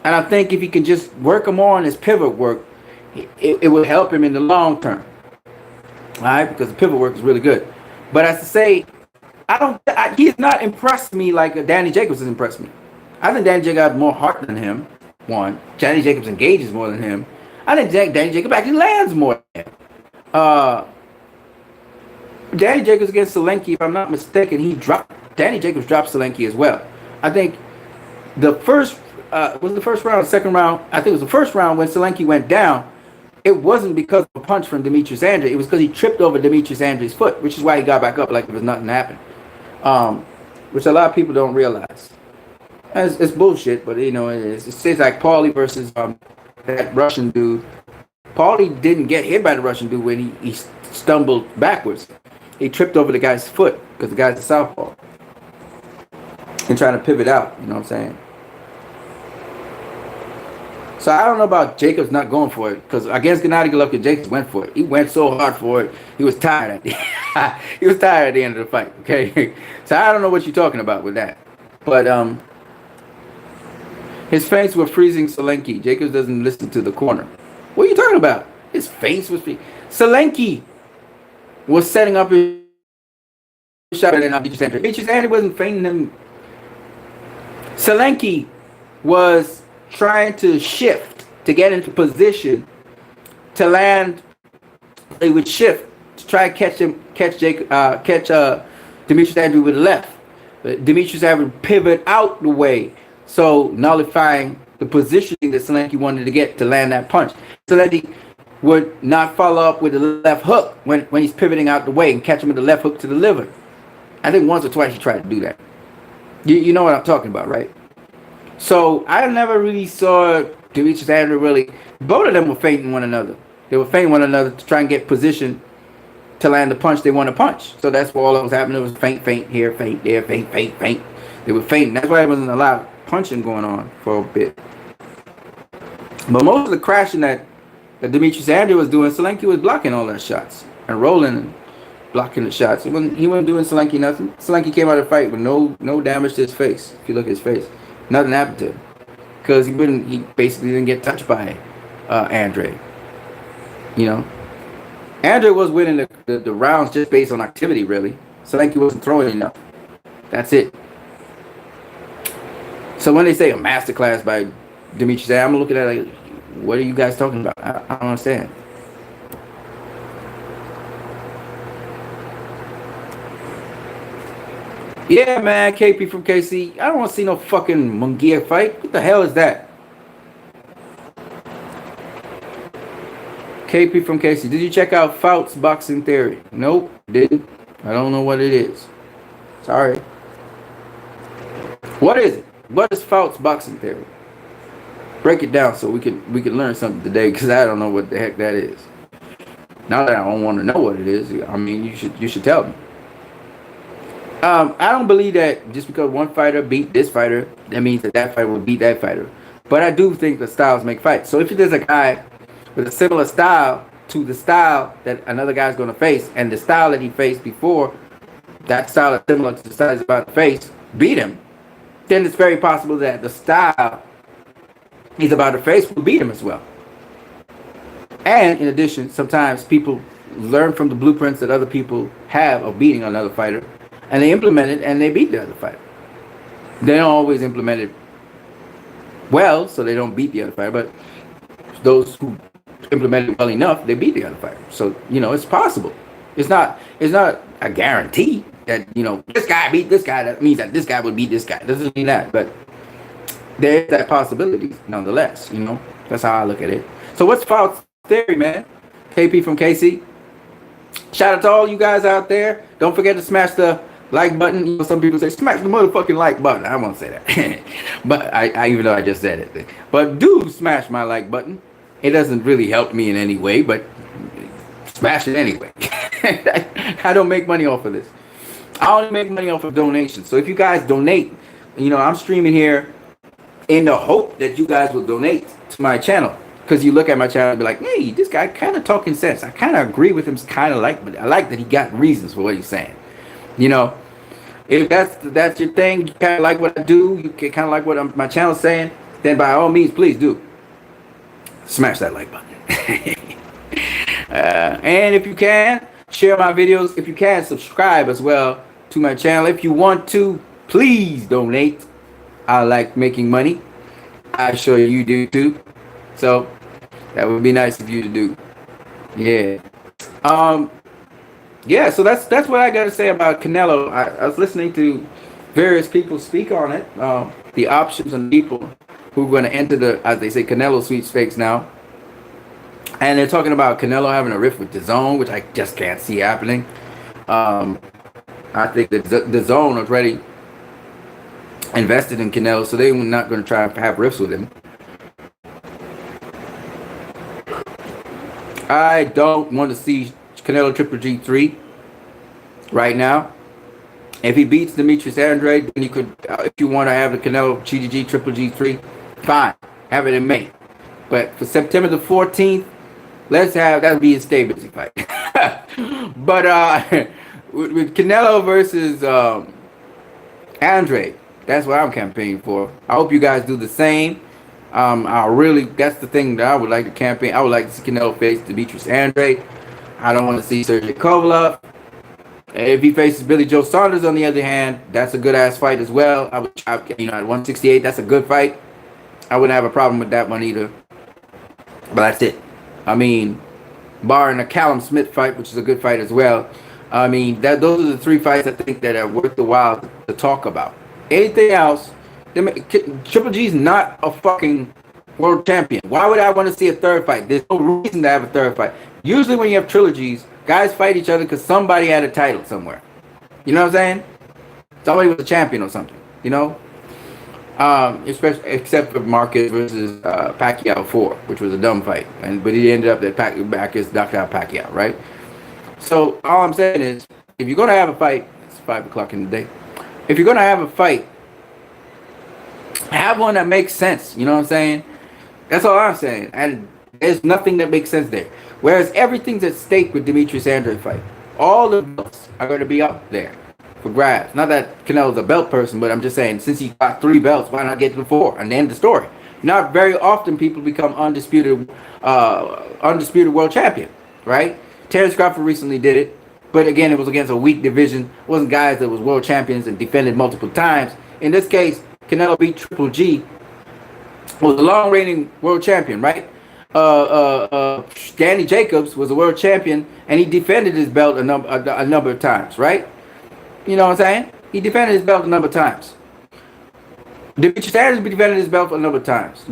And I think if he can just work more on his pivot work, it will help him in the long term. All right, because the pivot work is really good. But as to say, he has not impressed me like Danny Jacobs has impressed me. I think Danny Jacobs has more heart than him. One, Danny Jacobs engages more than him. I think Danny Jacobs actually lands more than him. Danny Jacobs against Solenki, if I'm not mistaken, Danny Jacobs dropped Solenki as well. I think the first was the first round, the second round. I think it was the first round when Solenki went down. It wasn't because of a punch from Demetrius Andre. It was because he tripped over Demetrius Andre's foot, which is why he got back up like there was nothing happened. Which a lot of people don't realize. It's bullshit, but it's like Paulie versus that Russian dude. Paulie didn't get hit by the Russian dude when he stumbled backwards. He tripped over the guy's foot because the guy's a southpaw and trying to pivot out. You know what I'm saying? So I don't know about Jacobs not going for it, because against Gennady Golovkin, Jacobs went for it. He went so hard for it, he was tired he was tired at the end of the fight. Okay, so I don't know what you're talking about with that, but his feints were freezing Solenki. Jacobs doesn't listen to the corner. What are you talking about? His feints was freezing. Solenki was setting up his shot and Demetrius Andre. Demetrius Andre wasn't feinting him. Solenki was trying to shift to get into position to land. They would shift to try to catch Demetrius Andre with the left. But Demetrius Andre would pivot out the way, so nullifying the positioning that Solenki wanted to get to land that punch. Solenki would not follow up with the left hook when he's pivoting out the way and catch him with the left hook to the liver. I think once or twice he tried to do that. You know what I'm talking about, right? So I never really saw Demetrius Andre really. Both of them were feinting one another. They were feinting one another to try and get position to land the punch they want to punch. So that's what all that was happening. It was feint here, feint there, feint. They were feinting. That's why there wasn't a lot of punching going on for a bit. But most of the crashing that Demetrius Andre was doing, Solenki was blocking all their shots and rolling and blocking the shots. He wasn't doing Solenki nothing. Solenki came out of the fight with no damage to his face. If you look at his face, nothing happened to him because he basically didn't get touched by Andre. Andre was winning the rounds just based on activity, really. Solenki wasn't throwing enough. That's it. So when they say a masterclass by Demetrius Andre, I'm looking at it like, what are you guys talking about? I don't understand. Yeah, man, KP from KC. I don't want to see no fucking Munguia fight. What the hell is that? KP from KC. Did you check out Fouts Boxing Theory? Nope, didn't. I don't know what it is. Sorry. What is it? What is Fouts Boxing Theory? Break it down so we can learn something today, because I don't know what the heck that is. Not that I don't want to know what it is. I mean, you should tell me. I don't believe that just because one fighter beat this fighter, that means that fighter will beat that fighter. But I do think that styles make fights. So if there's a guy with a similar style to the style that another guy's going to face, and the style that he faced before, that style is similar to the style he's about to face, beat him. then it's very possible that the style he's about to face will beat him as well. And in addition, sometimes people learn from the blueprints that other people have of beating another fighter, and they implement it and they beat the other fighter. They don't always implement it well, so they don't beat the other fighter, but those who implement it well enough, they beat the other fighter. So, you know, it's possible. It's not a guarantee that, you know, this guy beat this guy. That means that this guy would beat this guy. It doesn't mean that, but there's that possibility nonetheless, you know. That's how I look at it. So what's False Theory, man? KP from KC. Shout out to all you guys out there. Don't forget to smash the like button. You know, some people say smash the motherfucking like button. I won't say that. But I even though I just said it. But do smash my like button. It doesn't really help me in any way, but smash it anyway. I don't make money off of this. I only make money off of donations. So if you guys donate, you know, I'm streaming here in the hope that you guys will donate to my channel. Because you look at my channel and be like, hey, this guy kind of talking sense. I kind of agree with him, kind of like, but I like that he got reasons for what he's saying. You know, if that's your thing, you kind of like what I do, you kind of like what my channel's saying, then by all means, please do. Smash that like button. And if you can, share my videos. If you can, subscribe as well to my channel. If you want to, please donate. I like making money. I'm sure you do too. So that would be nice of you to do. Yeah. Yeah, so that's what I got to say about Canelo. I was listening to various people speak on it. The options and people who are going to enter the, as they say, Canelo sweepstakes now. And they're talking about Canelo having a rift with DAZN, which I just can't see happening. I think that DAZN already invested in Canelo, so they're not going to try to have rifts with him. I don't want to see Canelo Triple G3 right now. If he beats Demetrius Andrade, then you could, if you want to have the Canelo GGG Triple G3, fine, have it in May. But for September the 14th, let's have that be a stay busy fight. But with Canelo versus Andrade, that's what I'm campaigning for. I hope you guys do the same. That's the thing that I would like to campaign. I would like to see Canelo face Demetrius Andrade. I don't want to see Sergey Kovalev. If he faces Billy Joe Saunders, on the other hand, that's a good ass fight as well. At 168, that's a good fight. I wouldn't have a problem with that one either. But that's it. I mean, barring a Callum Smith fight, which is a good fight as well. I mean, those are the three fights I think that are worth the while to talk about. Anything else? Triple G is not a fucking world champion. Why would I want to see a third fight? There's no reason to have a third fight. Usually when you have trilogies, guys fight each other because somebody had a title somewhere. You know what I'm saying? Somebody was a champion or something, you know? Especially except for Marquez versus Pacquiao 4, which was a dumb fight. But he ended up that Pacquiao knocked out Pacquiao, right? So all I'm saying is, if you're going to have a fight, it's 5 o'clock in the day. If you're going to have a fight, have one that makes sense. You know what I'm saying? That's all I'm saying. And there's nothing that makes sense there. Whereas everything's at stake with Demetrius Andrade fight. All the belts are going to be up there for grabs. Not that Canelo's a belt person, but I'm just saying, since he got 3 belts, why not get to 4 and end the story? Not very often people become undisputed world champion, right? Terrence Crawford recently did it, but again, it was against a weak division. It wasn't guys that was world champions and defended multiple times. In this case, Canelo beat Triple G, was a long-reigning world champion, right? Danny Jacobs was a world champion, and he defended his belt a number of times, right? You know what I'm saying? He defended his belt a number of times. Demetrius Andrade defended his belt a number of times.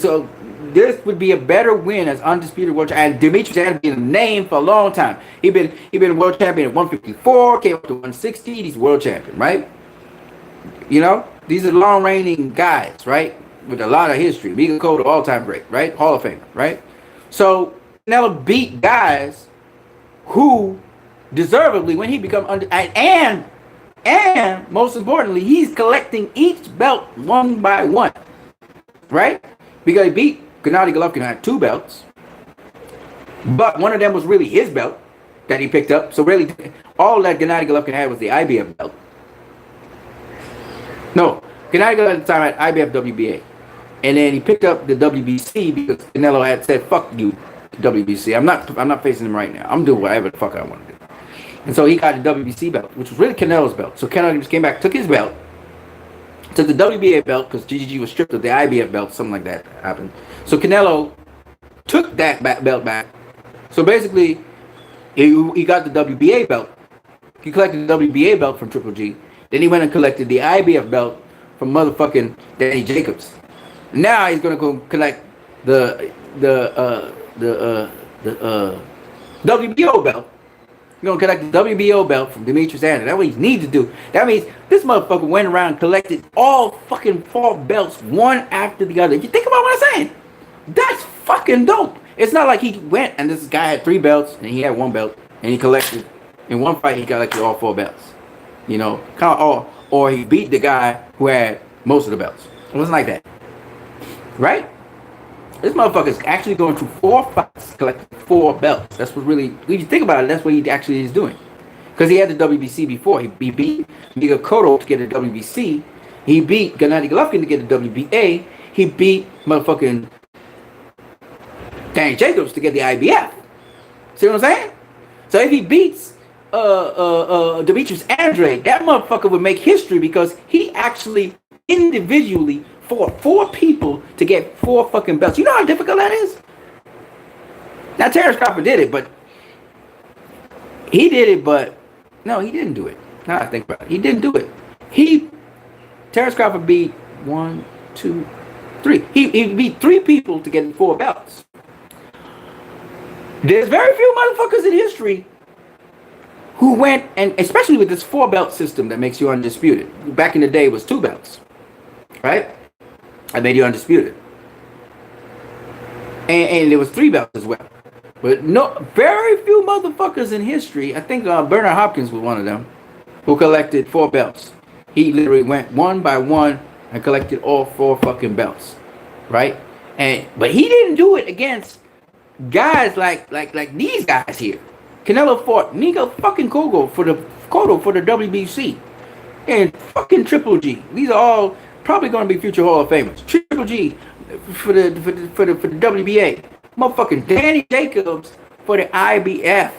So this would be a better win as undisputed world champion. And Demetrius Andrade been a name for a long time. He been world champion at 154, came up to 160. He's world champion, right? You know, these are long-reigning guys, right? With a lot of history. Legal code of all-time great, right? Hall of Famer, right? So Canelo beat guys who deservedly, when he become and most importantly, he's collecting each belt one by one, right? Because he beat Gennady Golovkin, who had 2 belts, but one of them was really his belt that he picked up. So really, all that Gennady Golovkin had was the IBF belt. No, Canelo at the time had IBF WBA. And then he picked up the WBC because Canelo had said, fuck you, WBC. I'm not facing him right now. I'm doing whatever the fuck I want to do. And so he got the WBC belt, which was really Canelo's belt. So Canelo just came back, took his belt, took the WBA belt because GGG was stripped of the IBF belt, something like that happened. So Canelo took that belt back. So basically, he got the WBA belt. He collected the WBA belt from Triple G. Then he went and collected the IBF belt from motherfucking Danny Jacobs. Now he's gonna go collect the WBO belt. He's gonna collect the WBO belt from Demetrius Anderson. That's what he needs to do. That means this motherfucker went around and collected all fucking 4 belts, one after the other. If you think about what I'm saying, that's fucking dope. It's not like he went and this guy had 3 belts and he had 1 belt and he collected in one fight. He collected all 4 belts. You know, kind of, or he beat the guy who had most of the belts. It wasn't like that. Right? This motherfucker is actually going through 4 fights, collecting 4 belts. That's what really, when you think about it, that's what he actually is doing. Because he had the WBC before. He beat Miguel Cotto to get a WBC. He beat Gennady Golovkin to get a WBA. He beat motherfucking Danny Jacobs to get the IBF. See what I'm saying? So if he beats Demetrius Andrade, that motherfucker would make history because he actually individually fought 4 people to get 4 fucking belts. You know how difficult that is? Now Terrence Crawford did it, but he didn't do it. Now I think about it. He didn't do it. Terrence Crawford beat 1, 2, 3. He beat 3 people to get 4 belts. There's very few motherfuckers in history who went, and especially with this 4 belt system that makes you undisputed. Back in the day it was 2 belts. Right? I made you undisputed. And there was 3 belts as well. But no, very few motherfuckers in history, I think Bernard Hopkins was one of them, who collected 4 belts. He literally went one by one and collected all 4 fucking belts. Right? But he didn't do it against guys like these guys here. Canelo fought Miguel fucking Cotto for the WBC. And fucking Triple G. These are all probably going to be future Hall of Famers. Triple G for the WBA. Motherfucking Danny Jacobs for the IBF.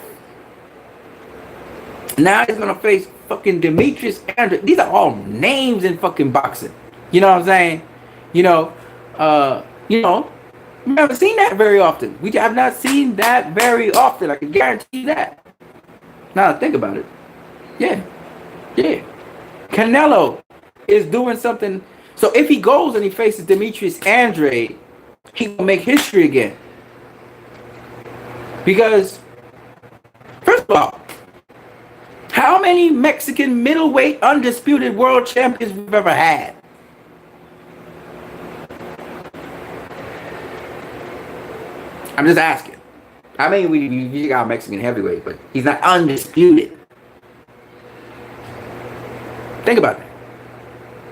Now he's going to face fucking Demetrius Anderson. These are all names in fucking boxing. You know what I'm saying? You know, we haven't seen that very often. We have not seen that very often. I can guarantee that. Now think about it. Yeah. Canelo is doing something. So if he goes and he faces Demetrius Andrade, he will make history again. Because, first of all, how many Mexican middleweight undisputed world champions we've ever had? I'm just asking. I mean, we got Mexican heavyweight, but he's not undisputed. Think about that.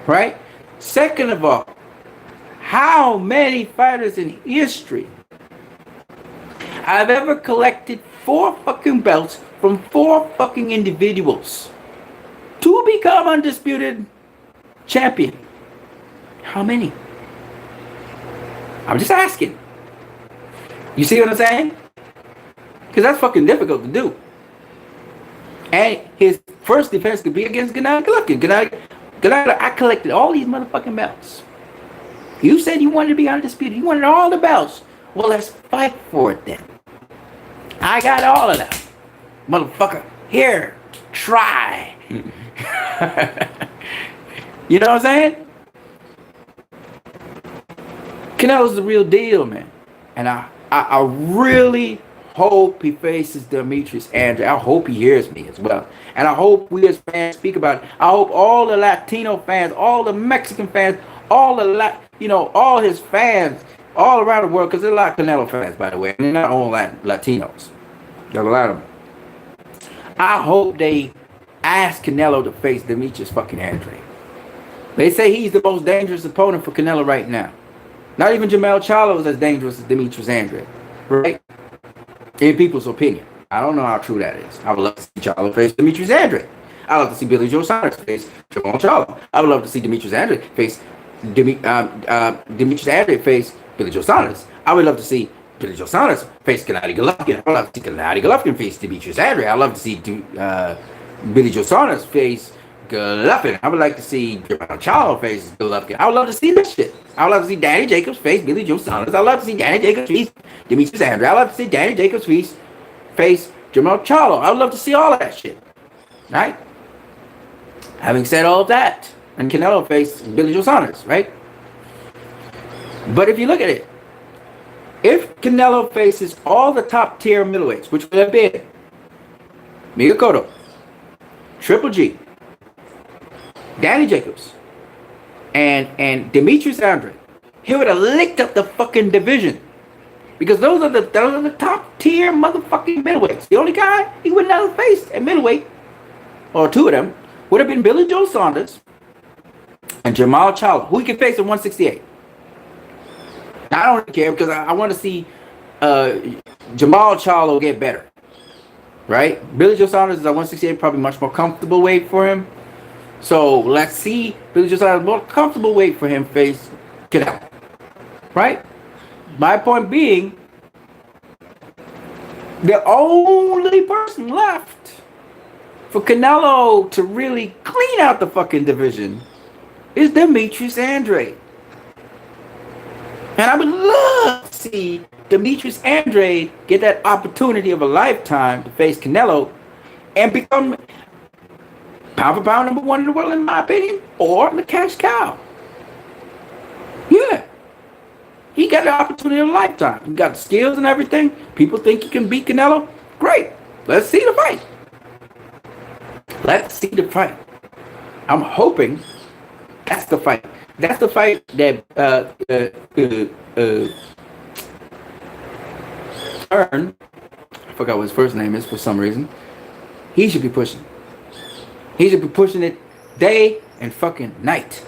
Right? Second of all, how many fighters in history have ever collected 4 fucking belts from 4 fucking individuals to become undisputed champion? How many? I'm just asking. You see what I'm saying? Because that's fucking difficult to do. And his first defense could be against Gennady Golovkin. Gennady, I collected all these motherfucking belts. You said you wanted to be undisputed. You wanted all the belts. Well, let's fight for it then. I got all of them. Motherfucker. Here. Try. You know what I'm saying? Canelo's the real deal, man. And I really hope he faces Demetrius Andrade. I hope he hears me as well. And I hope we as fans speak about it. I hope all the Latino fans, all the Mexican fans, all his fans all around the world, because there's a lot of Canelo fans, by the way. And they're not all Latinos. There's a lot of them. I hope they ask Canelo to face Demetrius fucking Andrade. They say he's the most dangerous opponent for Canelo right now. Not even Jermell Charlo is as dangerous as Demetrius Andrade. Right? In people's opinion. I don't know how true that is. I would love to see Charlo face Demetrius Andrade. I love to see Billy Joe Saunders face Jamal Charlo. I would love to see Demetrius Andrade face Demetrius Andrade face Billy Joe Saunders. I would love to see Billy Joe Saunders face Gennady Golovkin. I would love to see Gennady Golovkin face Demetrius Andrade. I would love to see Billy Joe Saunders face Golovkin. I would like to see Jamal Charlo face Golovkin. I would love to see that shit. I would love to see Danny Jacobs face Billy Joe Saunders. I would love to see Danny Jacobs face Demetrius Andrade. I would love to see Danny Jacobs face Jamal Charlo. I would love to see all of that shit. Right? Having said all of that, and Canelo face Billy Joe Saunders, right? But if you look at it, if Canelo faces all the top tier middleweights, which would have been Miguel Cotto, Triple G, Danny Jacobs, and Demetrius Andrade, he would have licked up the fucking division. Because those are the top tier motherfucking middleweights. The only guy he would not have faced at middleweight, or two of them, would have been Billy Joe Saunders and Jamal Charlo, who he could face at 168. Now, I don't really care because I want to see Jamal Charlo get better. Right? Billy Joe Saunders is at 168, probably much more comfortable weight for him. So let's see Billy Joe Saunders more comfortable weight for him face Canelo. Right? My point being, the only person left for Canelo to really clean out the fucking division is Demetrius Andrade. And I would love to see Demetrius Andrade get that opportunity of a lifetime to face Canelo and become pound for pound number one in the world, in my opinion, or the cash cow. Yeah. He got the opportunity of a lifetime. He got the skills and everything. People think he can beat Canelo. Great. Let's see the fight. Let's see the fight. I'm hoping that's the fight. That's the fight that Earn, I forgot what his first name is for some reason. He should be pushing. He should be pushing it day and fucking night.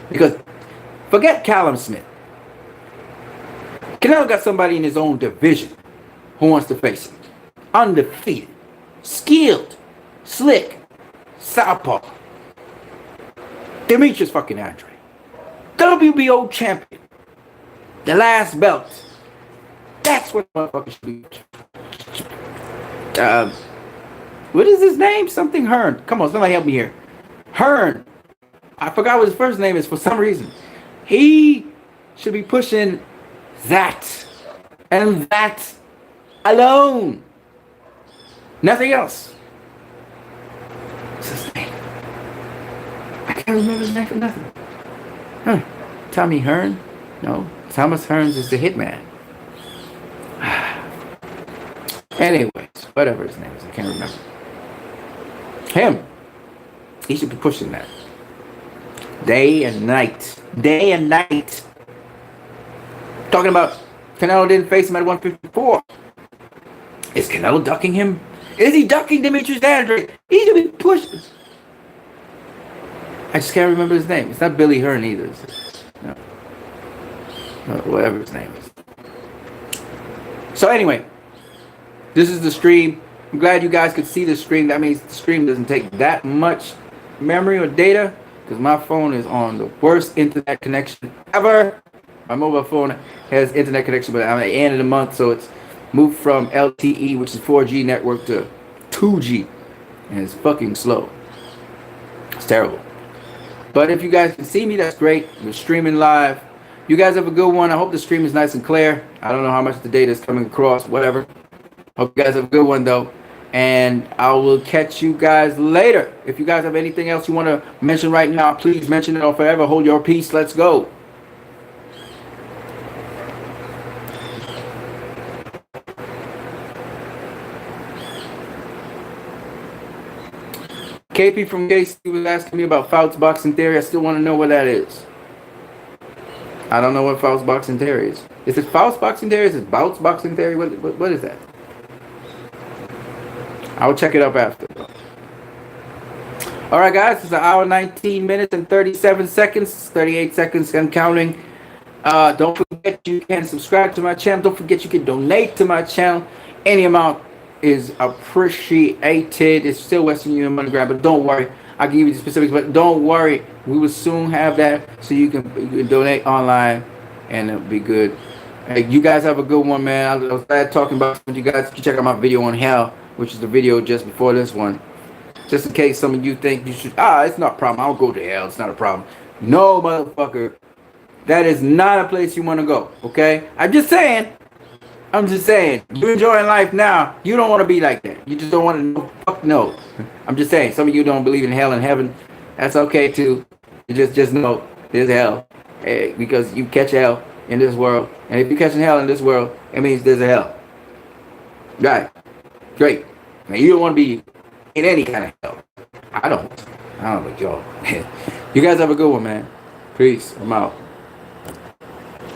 Because forget Callum Smith. Canelo got somebody in his own division who wants to face him. Undefeated. Skilled. Slick. Southpaw. Demetrius fucking Andrade. WBO champion. The last belt. That's what motherfuckers should be. What is his name? Something Hearn. Come on, somebody help me here. Hearn. I forgot what his first name is for some reason. He should be pushing that. And that alone. Nothing else. What's his name? I can't remember his name for nothing. Huh. Tommy Hearn? No. Thomas Hearns is the hitman. Anyways, whatever his name is, I can't remember. Him. He should be pushing that. Day and night. Day and night. Talking about Canelo didn't face him at 154. Is Canelo ducking him? Is he ducking Demetrius Andrade? He should be pushing. I just can't remember his name. It's not Billy Hearn either. No. Whatever his name is. So anyway, this is the stream. I'm glad you guys could see the stream. That means the stream doesn't take that much memory or data because my phone is on the worst internet connection ever. My mobile phone has internet connection, but I'm at the end of the month, so it's moved from LTE, which is 4G network, to 2G, and it's fucking slow. It's terrible. But if you guys can see me, that's great. We're streaming live. You guys have a good one. I hope the stream is nice and clear. I don't know how much the data is coming across, whatever. Hope you guys have a good one, though. And I will catch you guys later. If you guys have anything else you want to mention right now, please mention it or forever hold your peace. Let's go. KP from KC was asking me about Faust's boxing theory. I still want to know what that is. I don't know what Faust's boxing theory is. Is it Faust's boxing theory? Is it Bout's boxing theory? What is that? I'll check it up after. All right, guys. It's an hour, 19 minutes, and 37 seconds. 38 seconds and counting. Don't forget you can subscribe to my channel. Don't forget you can donate to my channel. Any amount is appreciated. It's still Western Union MoneyGram, but don't worry. I'll give you the specifics, but don't worry. We will soon have that so you can donate online and it'll be good. Hey, you guys have a good one, man. I was glad talking about it. You guys can check out my video on hell, which is the video just before this one. Just in case some of you think you should, it's not a problem. I'll go to hell. It's not a problem. No, motherfucker. That is not a place you want to go, okay? I'm just saying. You're enjoying life now. You don't want to be like that. You just don't want to know. Fuck no. I'm just saying. Some of you don't believe in hell and heaven. That's okay too. You just know there's hell. Because you catch hell in this world. And if you're catching hell in this world, it means there's a hell. Right. Great. Now you don't want to be in any kind of hell. I don't know, y'all. You guys have a good one, man. Peace. I'm out.